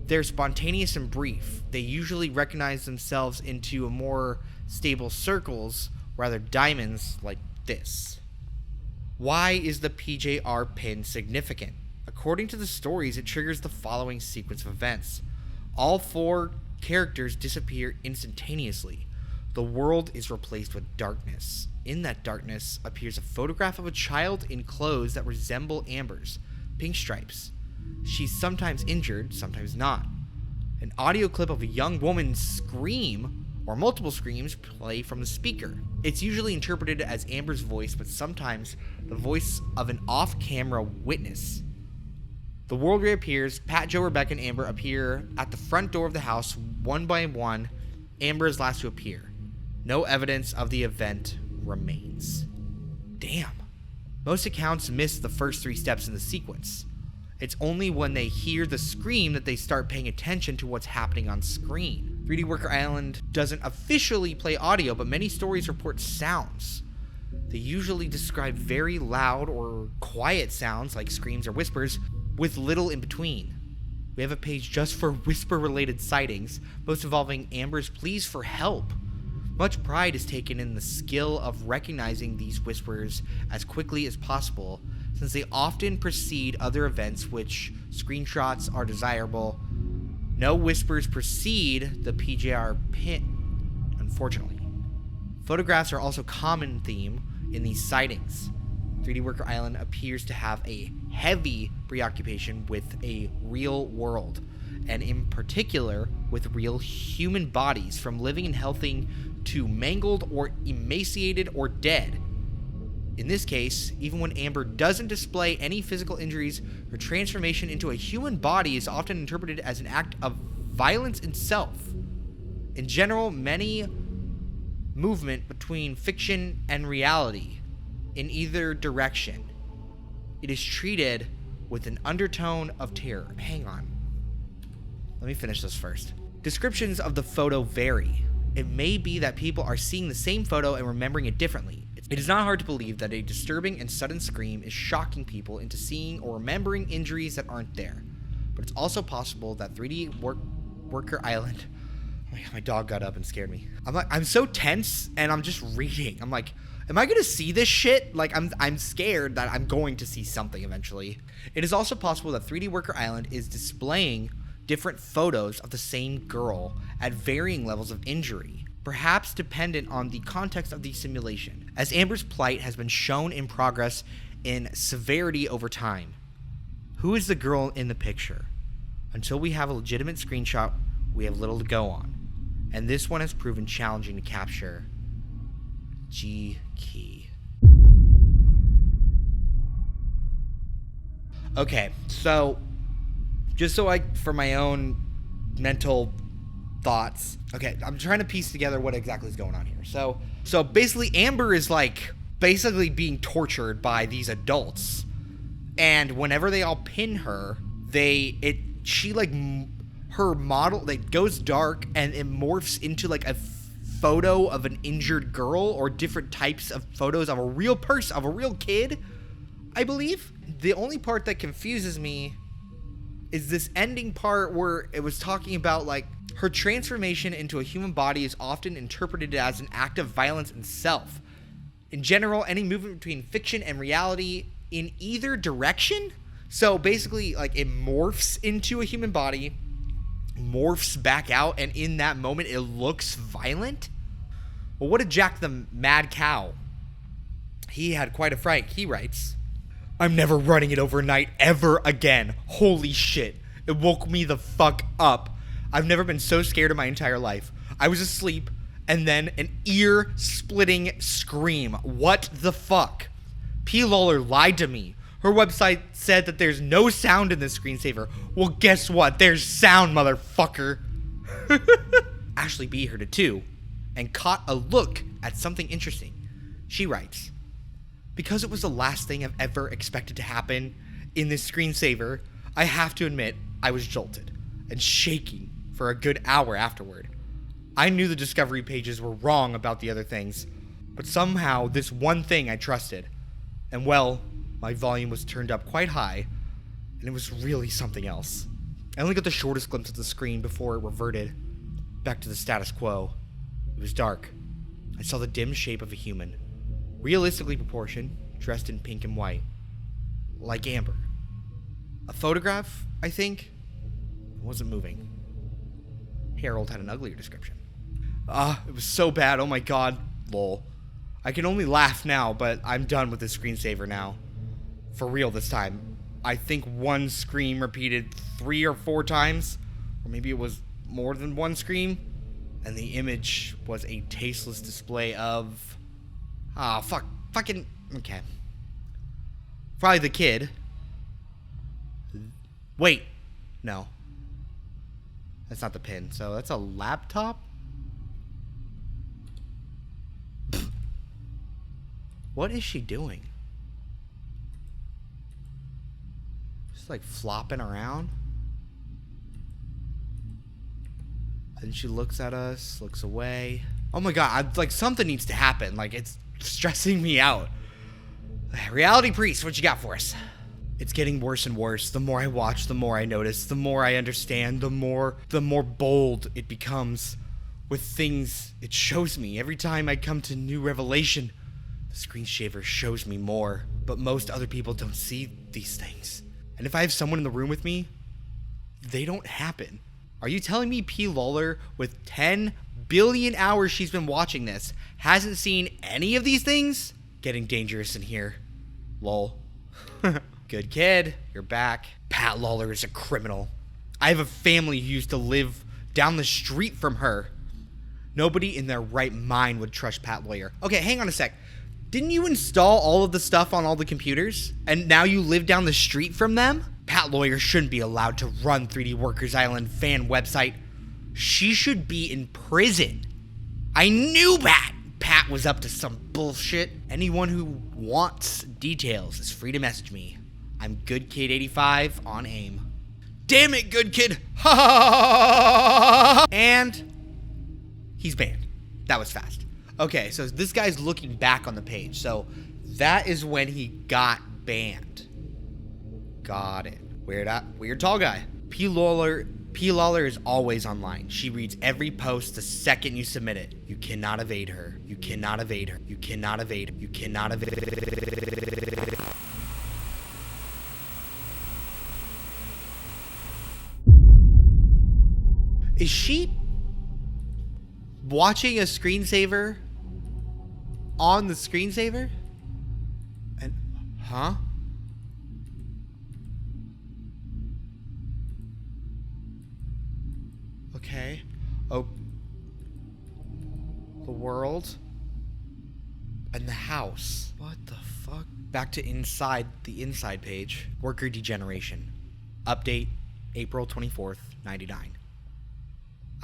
they're spontaneous and brief. They usually recognize themselves into a more stable circles, rather diamonds like this. Why is the PJR Pin significant? According to the stories, it triggers the following sequence of events. All 4 characters disappear instantaneously. The world is replaced with darkness. In that darkness appears a photograph of a child in clothes that resemble Amber's, pink stripes. She's sometimes injured, sometimes not. An audio clip of a young woman's scream, or multiple screams, play from the speaker. It's usually interpreted as Amber's voice, but sometimes the voice of an off-camera witness. The world reappears. Pat, Joe, Rebecca, and Amber appear at the front door of the house one by one. Amber is last to appear. No evidence of the event remains. Damn. Most accounts miss the first 3 steps in the sequence. It's only when they hear the scream that they start paying attention to what's happening on screen. 3D Worker Island doesn't officially play audio, but many stories report sounds. They usually describe very loud or quiet sounds like screams or whispers with little in between. We have a page just for whisper-related sightings, most involving Amber's pleas for help. Much pride is taken in the skill of recognizing these whispers as quickly as possible, since they often precede other events, which screenshots are desirable. No whispers precede the PJR pin, unfortunately. Photographs are also a common theme in these sightings. 3D Worker Island appears to have a heavy preoccupation with a real world, and in particular with real human bodies, from living and healthy to mangled or emaciated or dead. In this case, even when Amber doesn't display any physical injuries, her transformation into a human body is often interpreted as an act of violence itself. In general, many movement between fiction and reality in either direction, it is treated with an undertone of terror. Hang on. Let me finish this first. Descriptions of the photo vary. It may be that people are seeing the same photo and remembering it differently. It is not hard to believe that a disturbing and sudden scream is shocking people into seeing or remembering injuries that aren't there. But it's also possible that 3D Worker Island... Oh my God, my dog got up and scared me. I'm so tense, and I'm just reading. I'm like, am I gonna see this shit? Like, I'm scared that I'm going to see something eventually. It is also possible that 3D Worker Island is displaying different photos of the same girl at varying levels of injury, perhaps dependent on the context of the simulation, as Amber's plight has been shown in progress in severity over time. Who is the girl in the picture? Until we have a legitimate screenshot, we have little to go on, and this one has proven challenging to capture. G key. Okay, so just for my own mental thoughts. Okay, I'm trying to piece together what exactly is going on here. So basically Amber is basically being tortured by these adults, and whenever they all pin her, her model goes dark and it morphs into a photo of an injured girl, or different types of photos of a real person, of a real kid, I believe. The only part that confuses me is this ending part where it was talking about her transformation into a human body is often interpreted as an act of violence itself. In general, any movement between fiction and reality in either direction. So basically, it morphs into a human body, morphs back out, and in that moment it looks violent. Well, what did Jack the Mad Cow? He had quite a fright. He writes, "I'm never running it overnight ever again. Holy shit. It woke me the fuck up. I've never been so scared in my entire life. I was asleep, and then an ear-splitting scream. What the fuck? P. Lawler lied to me. Her website said that there's no sound in this screensaver. Well, guess what? There's sound, motherfucker." Ashley B. heard it too, and caught a look at something interesting. She writes, "Because it was the last thing I've ever expected to happen in this screensaver, I have to admit I was jolted and shaking for a good hour afterward. I knew the discovery pages were wrong about the other things, but somehow this one thing I trusted. And well, my volume was turned up quite high, and it was really something else. I only got the shortest glimpse of the screen before it reverted back to the status quo. It was dark. I saw the dim shape of a human, realistically proportioned, dressed in pink and white, like Amber. A photograph, I think. It wasn't moving. Harold had an uglier description. It was so bad. Oh my god. Lol. I can only laugh now, but I'm done with this screensaver now. For real this time. I think one scream repeated 3 or 4 times. Or maybe it was more than one scream. And the image was a tasteless display of... Fucking... Okay. Probably the kid. Wait. No. That's not the pin. So that's a laptop? What is she doing? Just flopping around? And she looks at us, looks away. Oh my god, like something needs to happen. Like it's stressing me out. Reality Priest, what you got for us? It's getting worse and worse. The more I watch, the more I notice, the more I understand, the more bold it becomes with things it shows me. Every time I come to new revelation, the screensaver shows me more. But most other people don't see these things. And if I have someone in the room with me, they don't happen. Are you telling me P. Lawler, with 10 billion hours she's been watching this, hasn't seen any of these things? Getting dangerous in here. Lol. Good kid, you're back. Pat Lawler is a criminal. I have a family who used to live down the street from her. Nobody in their right mind would trust Pat Lawler. Okay, hang on a sec. Didn't you install all of the stuff on all the computers? And now you live down the street from them? Pat Lawler shouldn't be allowed to run 3D Workers Island fan website. She should be in prison. I knew Pat was up to some bullshit. Anyone who wants details is free to message me. I'm Good Kid 85 on AIM. Damn it, Good Kid. And he's banned. That was fast. Okay, so this guy's looking back on the page. So that is when he got banned. Got it. Weird tall guy. P. Lawler is always online. She reads every post the second you submit it. You cannot evade her. You cannot evade her. You cannot evade her. You cannot evade her. Is she watching a screensaver on the screensaver? And huh? Okay. Oh. The world. And the house. What the fuck? Back to the inside page. Worker degeneration. Update April 24th, 99.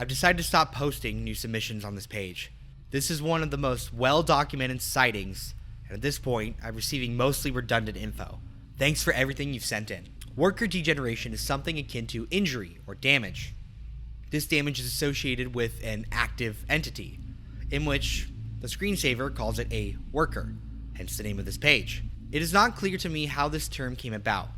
I've decided to stop posting new submissions on this page. This is one of the most well-documented sightings, and at this point, I'm receiving mostly redundant info. Thanks for everything you've sent in. Worker degeneration is something akin to injury or damage. This damage is associated with an active entity, in which the screensaver calls it a worker, hence the name of this page. It is not clear to me how this term came about.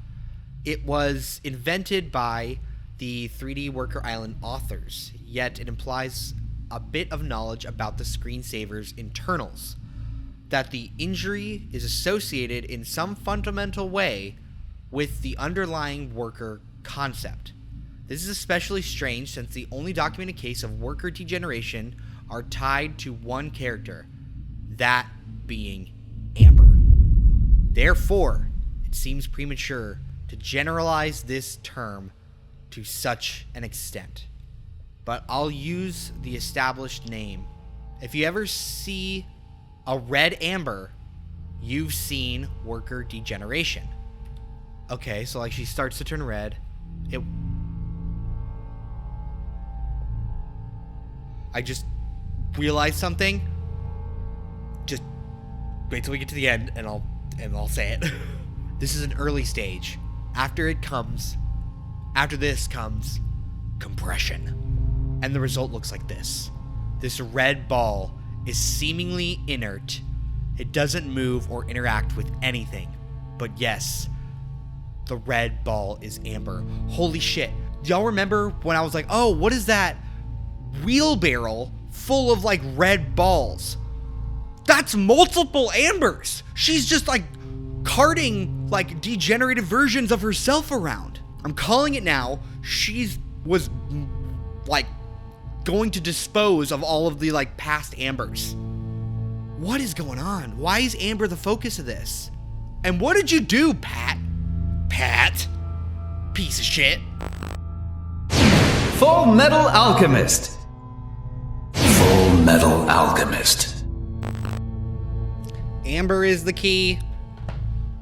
It was invented by the 3D Worker Island authors, yet it implies a bit of knowledge about the screensaver's internals, that the injury is associated in some fundamental way with the underlying worker concept. This is especially strange since the only documented case of worker degeneration are tied to one character, that being Amber. Therefore, it seems premature to generalize this term to such an extent. But I'll use the established name. If you ever see a red amber, you've seen worker degeneration. Okay, so like she starts to turn red. I just realized something. Just wait till we get to the end and I'll say it. This is an early stage. After this comes compression. And the result looks like this. This red ball is seemingly inert. It doesn't move or interact with anything. But yes, the red ball is Amber. Holy shit. Do y'all remember when I was like, oh, what is that wheelbarrow full of like red balls? That's multiple Ambers. She's just like carting like degenerated versions of herself around. I'm calling it now. Was like going to dispose of all of the like past Ambers. What is going on? Why is Amber the focus of this? And what did you do, Pat? Pat? Piece of shit. Full Metal Alchemist. Full Metal Alchemist. Amber is the key.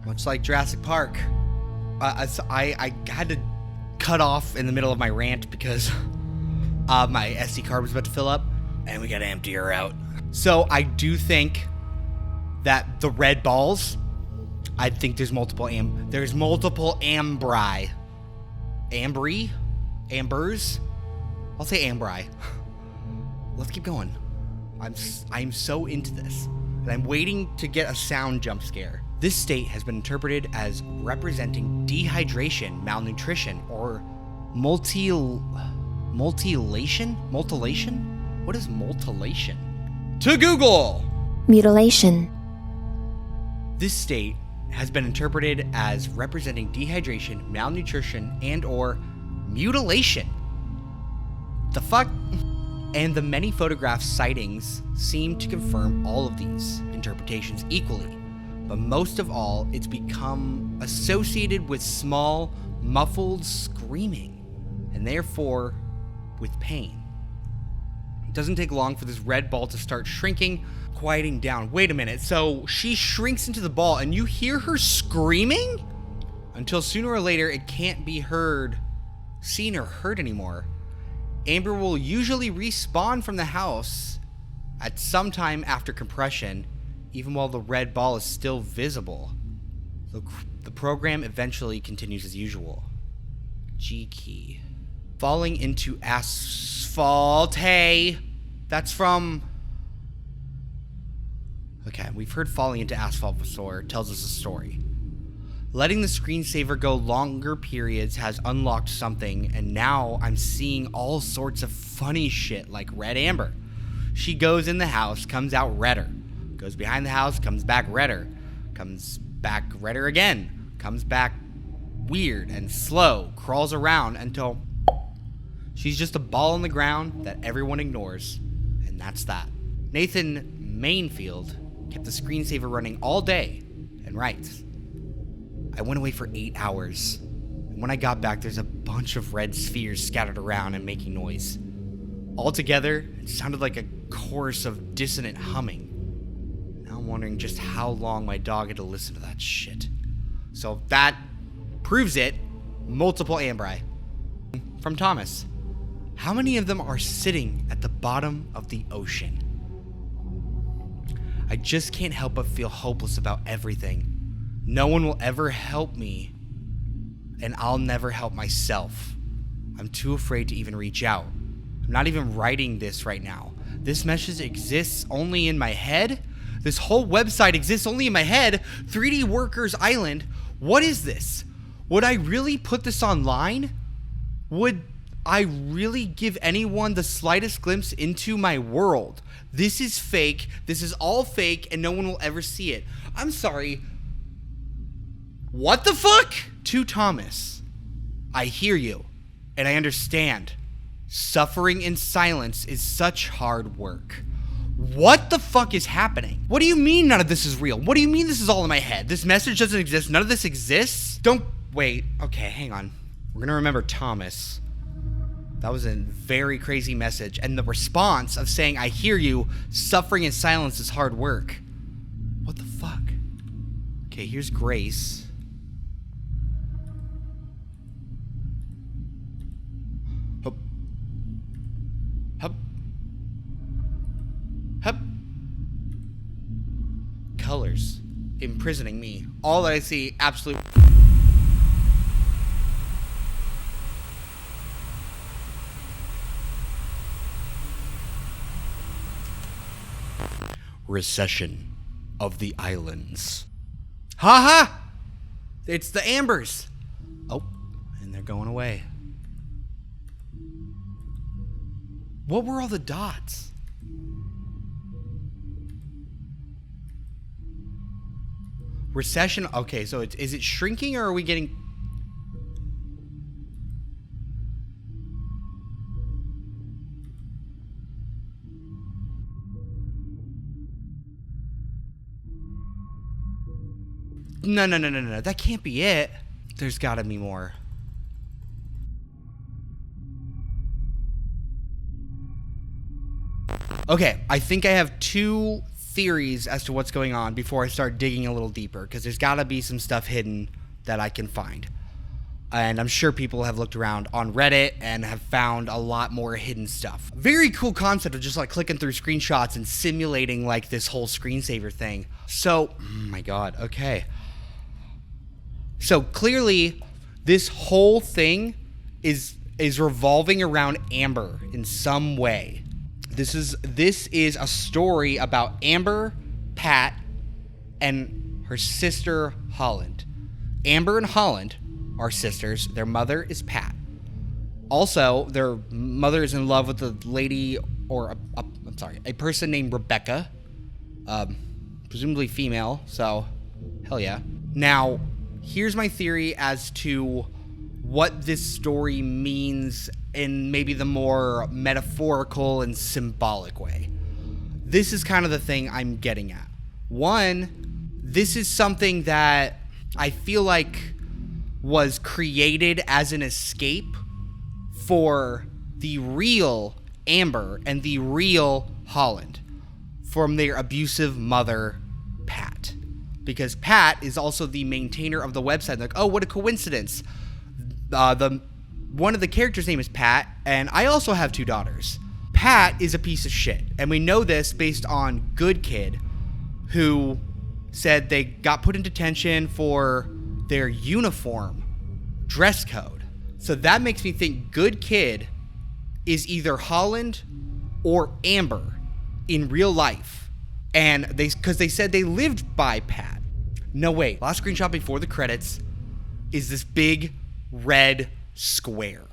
Much like Jurassic Park. I had to cut off in the middle of my rant because my SD card was about to fill up and we got to empty her out. So I do think that the red balls, I think there's multiple Ambri. Ambers? I'll say Ambri. let's keep going. I'm so into this, and I'm waiting to get a sound jump scare. This state has been interpreted as representing dehydration, malnutrition, or mutilation? Mutilation? What is mutilation? To Google! Mutilation. This state has been interpreted as representing dehydration, malnutrition, and or mutilation. The fuck? And the many photograph sightings seem to confirm all of these interpretations equally. But most of all, it's become associated with small, muffled screaming, and therefore with pain. It doesn't take long for this red ball to start shrinking, quieting down. Wait a minute, so she shrinks into the ball and you hear her screaming? Until sooner or later it can't be seen or heard anymore. Amber will usually respawn from the house at some time after compression, even while the red ball is still visible. The program eventually continues as usual. G key. Falling into asphalt. Hey, that's from... Okay, we've heard falling into asphalt before. Tells us a story. Letting the screensaver go longer periods has unlocked something, and now I'm seeing all sorts of funny shit like Red Amber. She goes in the house, comes out redder. Goes behind the house, comes back redder. Comes back redder again. Comes back weird and slow. Crawls around until she's just a ball on the ground that everyone ignores. And that's that. Nathan Mainfield kept the screensaver running all day and writes, I went away for 8 hours. And when I got back, there's a bunch of red spheres scattered around and making noise. Altogether, it sounded like a chorus of dissonant humming. Now I'm wondering just how long my dog had to listen to that shit. So that proves it. Multiple ambri. From Thomas. How many of them are sitting at the bottom of the ocean? I just can't help but feel hopeless about everything. No one will ever help me, and I'll never help myself. I'm too afraid to even reach out. I'm not even writing this right now. This message exists only in my head? This whole website exists only in my head? 3D Workers Island? What is this? Would I really put this online? Would I really give anyone the slightest glimpse into my world? This is fake. This is all fake, and no one will ever see it. I'm sorry. What the fuck? To Thomas, I hear you, and I understand. Suffering in silence is such hard work. What the fuck is happening? What do you mean none of this is real? What do you mean this is all in my head? This message doesn't exist? None of this exists? Don't... Wait. Okay, hang on. We're gonna remember Thomas. That was a very crazy message. And the response of saying, I hear you, suffering in silence is hard work. What the fuck? Okay, here's Grace. Hup. Hup. Hup. Colors. Imprisoning me. All that I see, absolute... Recession of the islands. Haha! It's the Ambers. Oh, and they're going away. What were all the dots? Recession. Okay, so is it shrinking or are we getting... No. That can't be it. There's gotta be more. Okay, I think I have two theories as to what's going on before I start digging a little deeper, because there's gotta be some stuff hidden that I can find. And I'm sure people have looked around on Reddit and have found a lot more hidden stuff. Very cool concept of just like clicking through screenshots and simulating like this whole screensaver thing. So, oh my god, okay. So clearly, this whole thing is revolving around Amber in some way. This is a story about Amber, Pat, and her sister Holland. Amber and Holland are sisters. Their mother is Pat. Also, their mother is in love with a lady, or a person named Rebecca, presumably female. So, hell yeah. Now, here's my theory as to what this story means in maybe the more metaphorical and symbolic way. This is kind of the thing I'm getting at. One, this is something that I feel like was created as an escape for the real Amber and the real Holland from their abusive mother, Pat. Because Pat is also the maintainer of the website. Like, oh, what a coincidence. One of the characters' name is Pat, and I also have 2 daughters. Pat is a piece of shit, and we know this based on Good Kid, who said they got put in detention for their uniform dress code. So that makes me think Good Kid is either Holland or Amber in real life, and because they said they lived by Pat. No, wait. Last screenshot before the credits is this big red square.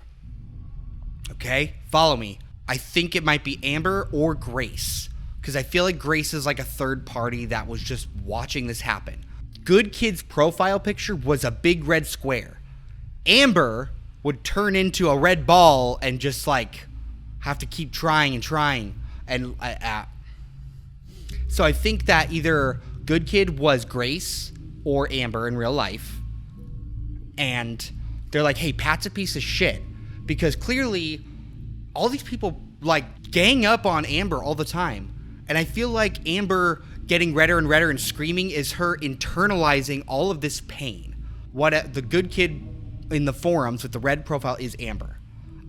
Okay? Follow me. I think it might be Amber or Grace, because I feel like Grace is like a third party that was just watching this happen. Good Kid's profile picture was a big red square. Amber would turn into a red ball and just like have to keep trying and trying. And so I think that either Good Kid was Grace or Amber in real life. And they're like, hey, Pat's a piece of shit. Because clearly all these people like gang up on Amber all the time. And I feel like Amber getting redder and redder and screaming is her internalizing all of this pain. What the Good Kid in the forums with the red profile is Amber.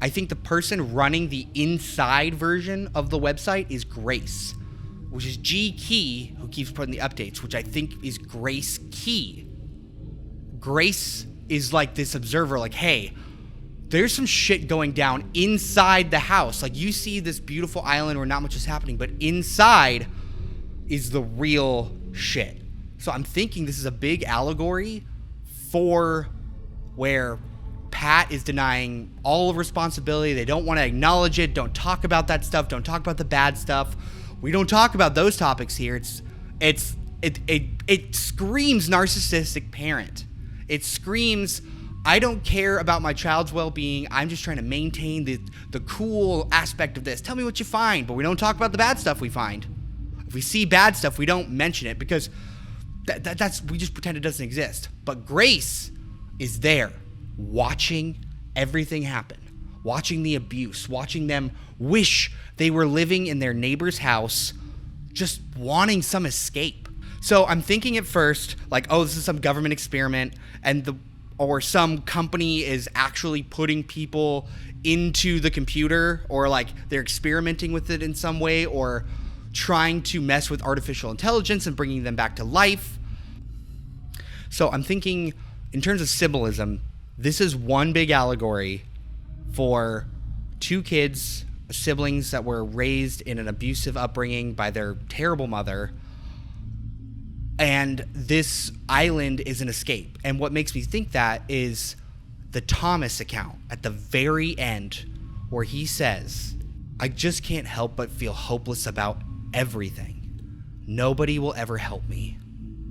I think the person running the inside version of the website is Grace, which is G Key, who keeps putting the updates, which I think is Grace Key. Grace is like this observer, like, hey, there's some shit going down inside the house. Like, you see this beautiful island where not much is happening, but inside is the real shit. So I'm thinking this is a big allegory for where Pat is denying all of responsibility. They don't want to acknowledge it. Don't talk about that stuff. Don't talk about the bad stuff. We don't talk about those topics here. It screams narcissistic parent. It screams, I don't care about my child's well-being. I'm just trying to maintain the cool aspect of this. Tell me what you find, but we don't talk about the bad stuff we find. If we see bad stuff, we don't mention it because that's we just pretend it doesn't exist. But Grace is there, watching everything happen, watching the abuse, watching them wish they were living in their neighbor's house, just wanting some escape. So I'm thinking at first, like, oh, this is some government experiment, or some company is actually putting people into the computer, or like they're experimenting with it in some way, or trying to mess with artificial intelligence and bringing them back to life. So I'm thinking, in terms of symbolism, this is one big allegory for 2 kids, siblings that were raised in an abusive upbringing by their terrible mother. And this island is an escape. And what makes me think that is the Thomas account at the very end, where he says, I just can't help but feel hopeless about everything. Nobody will ever help me,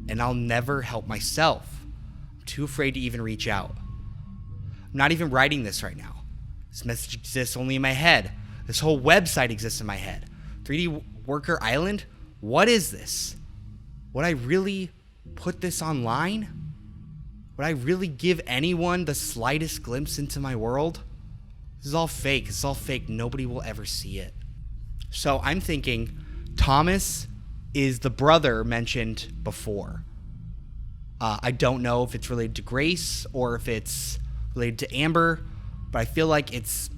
and I'll never help myself. I'm too afraid to even reach out. I'm not even writing this right now. This message exists only in my head. This whole website exists in my head. 3D Worker Island? What is this? Would I really put this online? Would I really give anyone the slightest glimpse into my world? This is all fake. This is all fake. Nobody will ever see it. So I'm thinking Thomas is the brother mentioned before. I don't know if it's related to Grace or if it's related to Amber, but I feel like it's,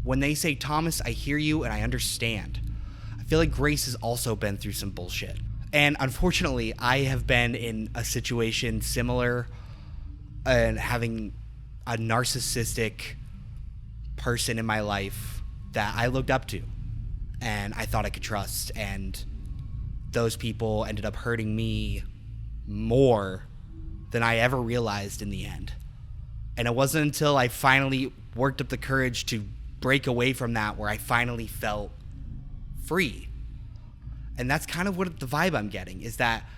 when they say Thomas, I hear you and I understand. I feel like Grace has also been through some bullshit. And unfortunately, I have been in a situation similar and having a narcissistic person in my life that I looked up to. and I thought I could trust, and those people ended up hurting me more than I ever realized in the end. And it wasn't until I finally worked up the courage to break away from that where I finally felt free. And that's kind of what the vibe I'm getting, is that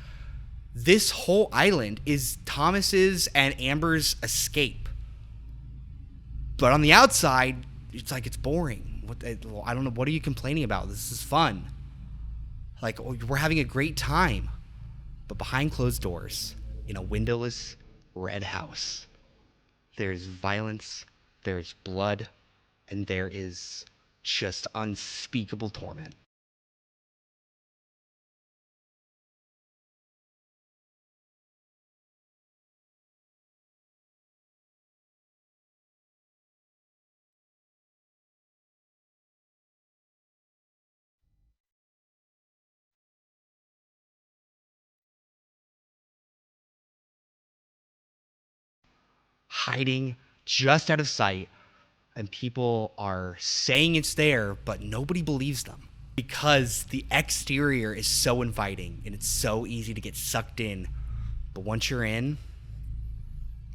this whole island is Thomas's and Amber's escape. But on the outside, it's like, it's boring. I don't know. What are you complaining about? This is fun. Like, we're having a great time. But behind closed doors, in a windowless red house, there's violence, there's blood, and there is just unspeakable torment. Hiding just out of sight, and people are saying it's there, but nobody believes them because the exterior is so inviting and it's so easy to get sucked in. But once you're in,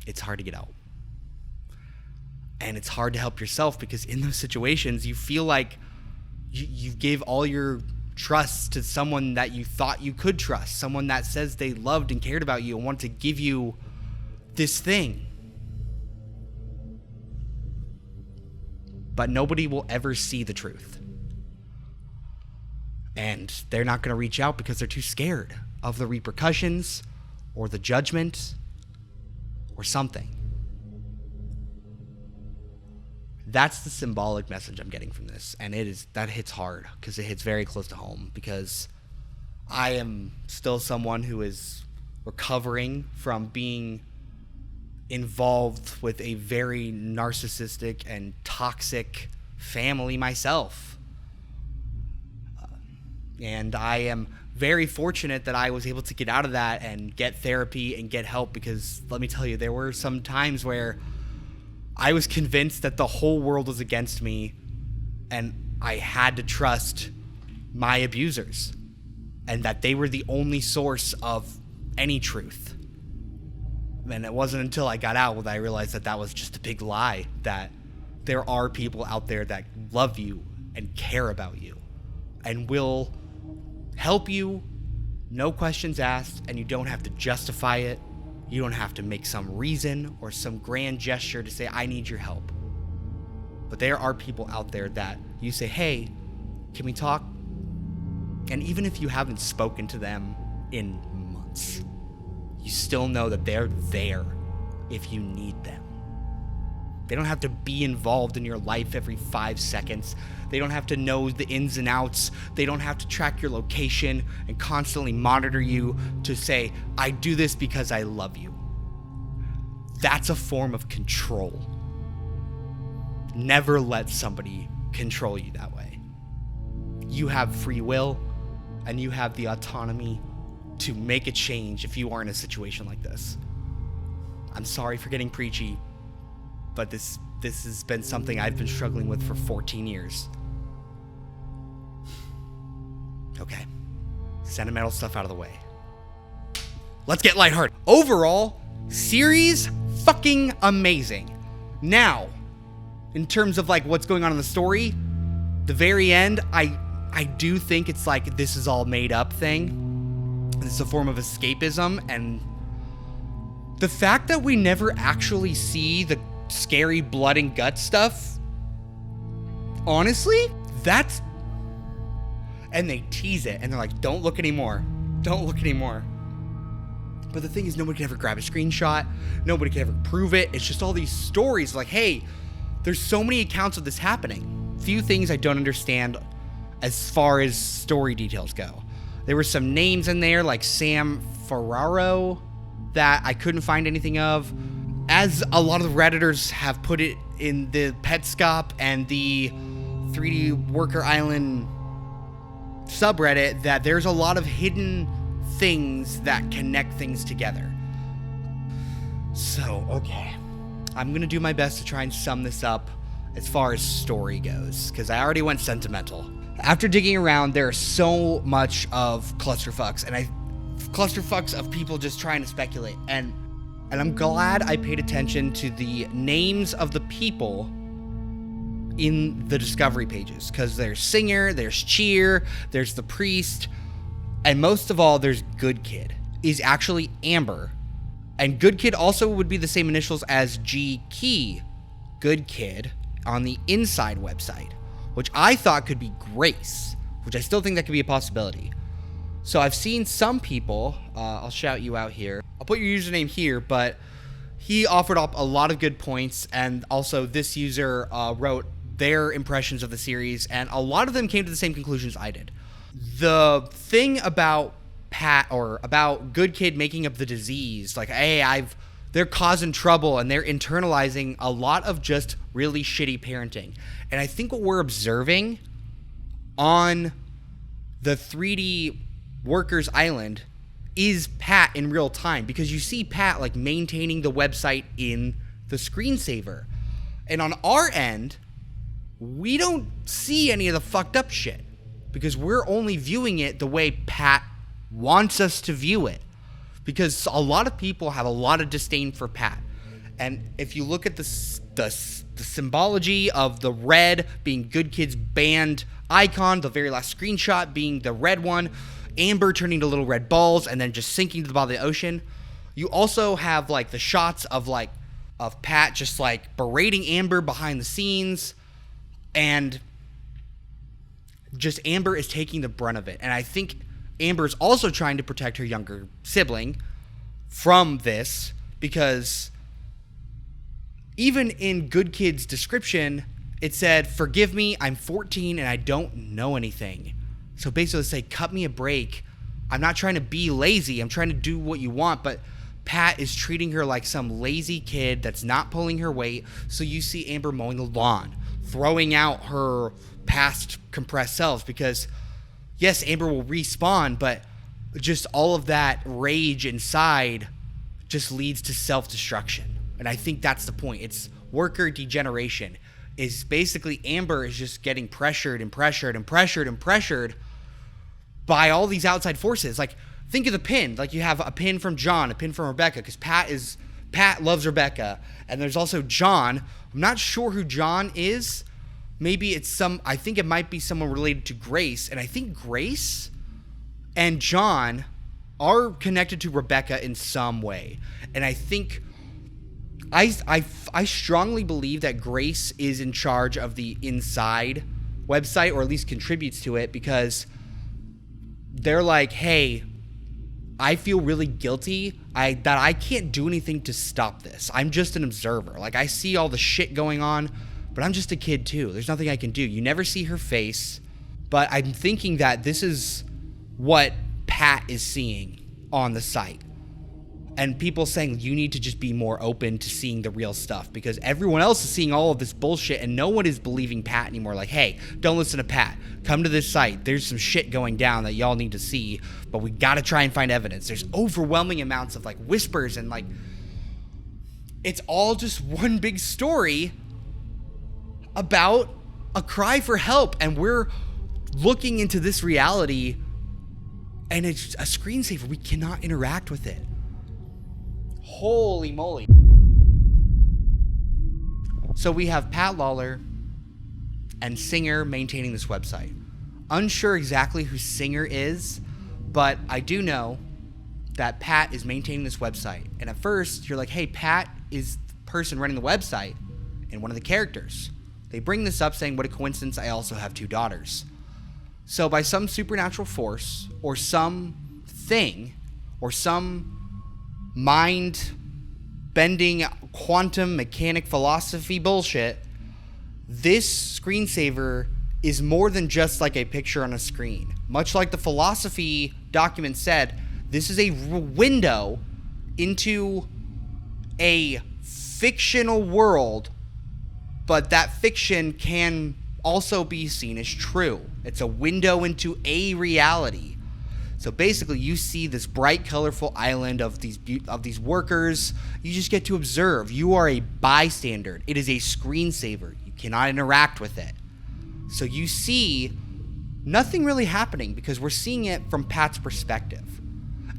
it's hard to get out. And it's hard to help yourself because in those situations, you feel like you gave all your trust to someone that you thought you could trust, someone that says they loved and cared about you and wanted to give you this thing. But nobody will ever see the truth. And they're not going to reach out because they're too scared of the repercussions or the judgment or something. That's the symbolic message I'm getting from this. And that hits hard because it hits very close to home, because I am still someone who is recovering from being involved with a very narcissistic and toxic family myself. And I am very fortunate that I was able to get out of that and get therapy and get help, because let me tell you, there were some times where I was convinced that the whole world was against me and I had to trust my abusers and that they were the only source of any truth. And it wasn't until I got out that I realized that that was just a big lie, that there are people out there that love you and care about you and will help you, no questions asked, and you don't have to justify it. You don't have to make some reason or some grand gesture to say, I need your help. But there are people out there that you say, hey, can we talk? And even if you haven't spoken to them in months, you still know that they're there if you need them. They don't have to be involved in your life every 5 seconds. They don't have to know the ins and outs. They don't have to track your location and constantly monitor you to say, I do this because I love you. That's a form of control. Never let somebody control you that way. You have free will and you have the autonomy to make a change if you are in a situation like this. I'm sorry for getting preachy, but this has been something I've been struggling with for 14 years. Okay, sentimental stuff out of the way. Let's get lighthearted. Overall, series fucking amazing. Now, in terms of like what's going on in the story, the very end, I do think it's like this is all made up thing. This is a form of escapism, and the fact that we never actually see the scary blood and gut stuff, honestly, that's... And they tease it, and they're like, don't look anymore. Don't look anymore. But the thing is, nobody can ever grab a screenshot. Nobody can ever prove it. It's just all these stories like, hey, there's so many accounts of this happening. Few things I don't understand as far as story details go. There were some names in there like Sam Ferraro that I couldn't find anything of. As a lot of Redditors have put it in the Petscop and the 3D Worker Island subreddit, that there's a lot of hidden things that connect things together. So, okay. I'm going to do my best to try and sum this up as far as story goes, because I already went sentimental. After digging around, there are so much of clusterfucks, and clusterfucks of people just trying to speculate, and I'm glad I paid attention to the names of the people in the discovery pages, because there's Singer, there's Cheer, there's the Priest, and most of all, there's Good Kid. Is actually Amber, and Good Kid also would be the same initials as G Key, Good Kid, on the inside website, which I thought could be Grace, which I still think that could be a possibility. So I've seen some people, I'll shout you out here. I'll put your username here, but he offered up a lot of good points, and also this user wrote their impressions of the series, and a lot of them came to the same conclusions I did. The thing about Pat, or about Good Kid making up the disease, like, hey, they're causing trouble, and they're internalizing a lot of just really shitty parenting. And I think what we're observing on the 3D Workers Island is Pat in real time, because you see Pat like maintaining the website in the screensaver. And on our end, we don't see any of the fucked up shit, because we're only viewing it the way Pat wants us to view it. Because a lot of people have a lot of disdain for Pat. And if you look at the symbology of the red being Good Kid's band icon, the very last screenshot being the red one, Amber turning to little red balls and then just sinking to the bottom of the ocean. You also have like the shots of Pat just like berating Amber behind the scenes, and just Amber is taking the brunt of it. And I think Amber's also trying to protect her younger sibling from this, because even in Good Kid's description, it said, "Forgive me, I'm 14 and I don't know anything." So basically say, cut me a break. I'm not trying to be lazy. I'm trying to do what you want. But Pat is treating her like some lazy kid that's not pulling her weight. So you see Amber mowing the lawn, throwing out her past compressed selves, because yes, Amber will respawn, but just all of that rage inside just leads to self-destruction. And I think that's the point. It's worker degeneration. Is basically Amber is just getting pressured and pressured and pressured and pressured by all these outside forces. Like, think of the pin. Like, you have a pin from John, a pin from Rebecca, because Pat loves Rebecca. And there's also John. I'm not sure who John is. Maybe it's I think it might be someone related to Grace. And I think Grace and John are connected to Rebecca in some way. And I think I strongly believe that Grace is in charge of the inside website, or at least contributes to it, because they're like, hey, I feel really guilty that I can't do anything to stop this. I'm just an observer. Like, I see all the shit going on, but I'm just a kid too. There's nothing I can do. You never see her face, but I'm thinking that this is what Pat is seeing on the site. And people saying you need to just be more open to seeing the real stuff, because everyone else is seeing all of this bullshit and no one is believing Pat anymore. Like, hey, don't listen to Pat. Come to this site. There's some shit going down that y'all need to see, but we got to try and find evidence. There's overwhelming amounts of like whispers, and like it's all just one big story about a cry for help, and we're looking into this reality and it's a screensaver. We cannot interact with it. Holy moly. So we have Pat Lawler and Singer maintaining this website. Unsure exactly who Singer is, but I do know that Pat is maintaining this website. And at first, you're like, hey, Pat is the person running the website and one of the characters. They bring this up saying, what a coincidence, I also have 2 daughters. So by some supernatural force or some thing or some mind-bending quantum mechanic philosophy bullshit, this screensaver is more than just like a picture on a screen. Much like the philosophy document said, this is a window into a fictional world, but that fiction can also be seen as true. It's a window into a reality. So basically, you see this bright, colorful island of these workers. You just get to observe. You are a bystander. It is a screensaver. You cannot interact with it. So you see nothing really happening because we're seeing it from Pat's perspective.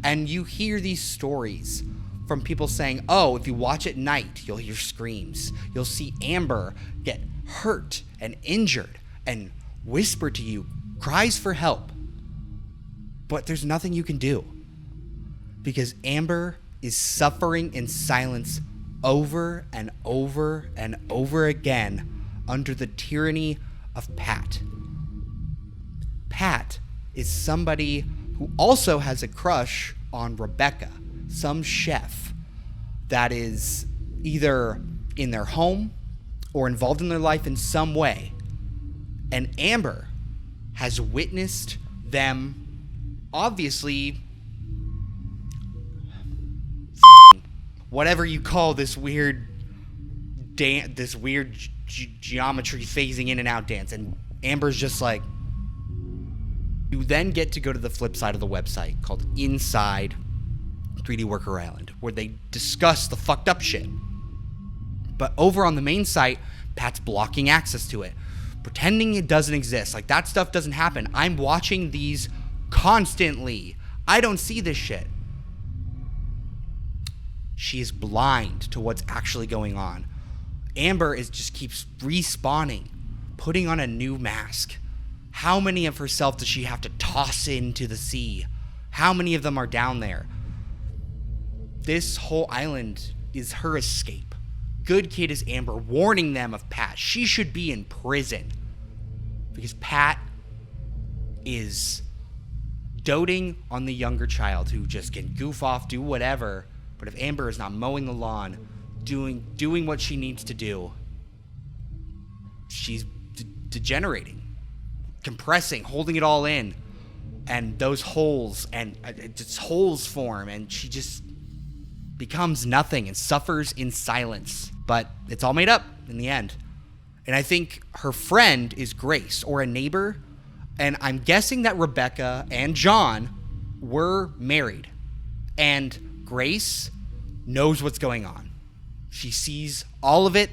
And you hear these stories from people saying, oh, if you watch at night, you'll hear screams. You'll see Amber get hurt and injured and whisper to you cries for help. But there's nothing you can do because Amber is suffering in silence over and over and over again under the tyranny of Pat. Pat is somebody who also has a crush on Rebecca, some chef that is either in their home or involved in their life in some way. And Amber has witnessed them obviously whatever you call this weird geometry phasing in and out dance. And Amber's just like, you then get to go to the flip side of the website called Inside 3D Worker Island, where they discuss the fucked up shit. But over on the main site, Pat's blocking access to it, pretending it doesn't exist. Like, that stuff doesn't happen. I'm watching these constantly. I don't see this shit. She is blind to what's actually going on. Amber just keeps respawning, putting on a new mask. How many of herself does she have to toss into the sea? How many of them are down there? This whole island is her escape. Good kid is Amber, warning them of Pat. She should be in prison because Pat is doting on the younger child who just can goof off, do whatever. But if Amber is not mowing the lawn, doing what she needs to do, she's degenerating, compressing, holding it all in, and those holes form, and she just becomes nothing and suffers in silence. But it's all made up in the end. And I think her friend is Grace, or a neighbor, and I'm guessing that Rebecca and John were married, and Grace knows what's going on. She sees all of it,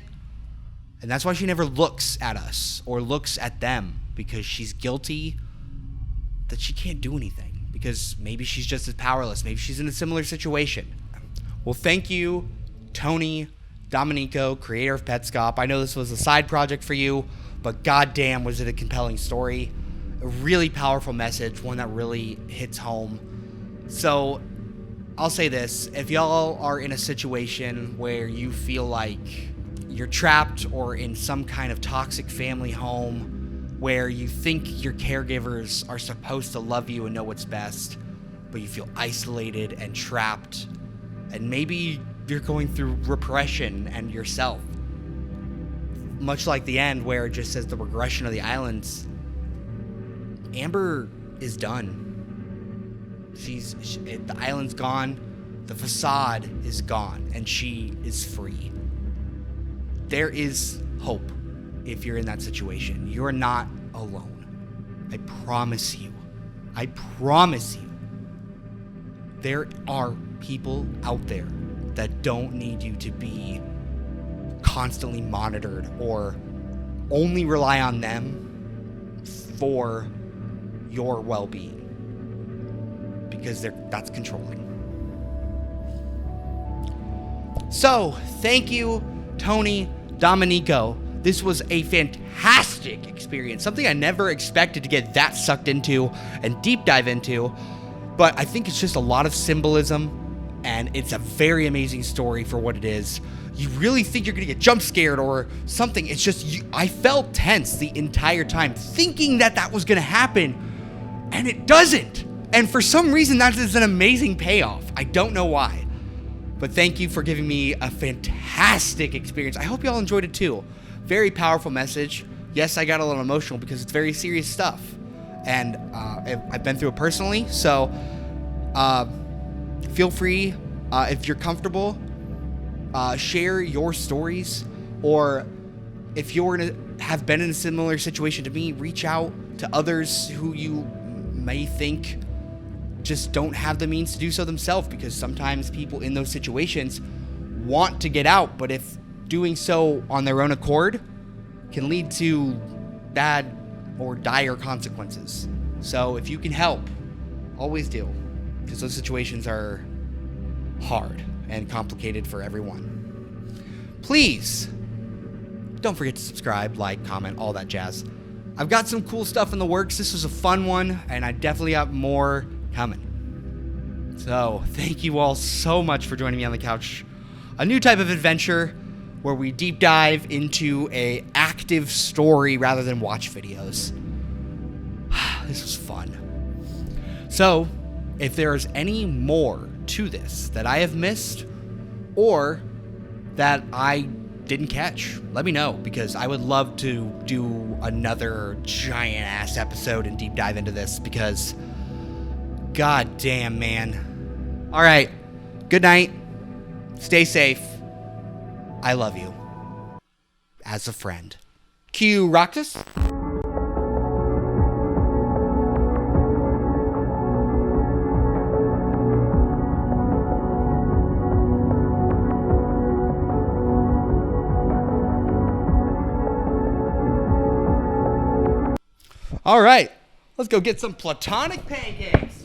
and that's why she never looks at us or looks at them, because she's guilty that she can't do anything, because maybe she's just as powerless. Maybe she's in a similar situation. Well, thank you, Tony Domenico, creator of Petscop. I know this was a side project for you, but goddamn was it a compelling story. A really powerful message, one that really hits home. So I'll say this, if y'all are in a situation where you feel like you're trapped or in some kind of toxic family home where you think your caregivers are supposed to love you and know what's best, but you feel isolated and trapped, and maybe you're going through repression and yourself, much like the end where it just says the regression of the islands, Amber is done. The island's gone, the facade is gone, and she is free. There is hope if you're in that situation. You're not alone. I promise you. I promise you. There are people out there that don't need you to be constantly monitored or only rely on them for your well-being, because that's controlling. So, thank you, Tony Domenico. This was a fantastic experience, something I never expected to get that sucked into and deep dive into, but I think it's just a lot of symbolism, and it's a very amazing story for what it is. You really think you're gonna get jump scared or something. It's just, I felt tense the entire time, thinking that was gonna happen, and it doesn't. And for some reason, that is an amazing payoff. I don't know why. But thank you for giving me a fantastic experience. I hope y'all enjoyed it too. Very powerful message. Yes, I got a little emotional because it's very serious stuff. And I've been through it personally. So feel free, if you're comfortable, share your stories. Or if you're going to have been in a similar situation to me, reach out to others who you may think just don't have the means to do so themselves, because sometimes people in those situations want to get out, but if doing so on their own accord can lead to bad or dire consequences. So if you can help, always do, because those situations are hard and complicated for everyone. Please don't forget to subscribe, like, comment, all that jazz. I've got some cool stuff in the works. This was a fun one, and I definitely got more coming. So thank you all so much for joining me on the couch. A new type of adventure where we deep dive into a active story rather than watch videos. This was fun. So, if there's any more to this that I have missed or that I didn't catch, let me know, because I would love to do another giant ass episode and deep dive into this, because god damn, man. All right. Good night. Stay safe. I love you. As a friend. Cue Roxas. All right, let's go get some platonic pancakes.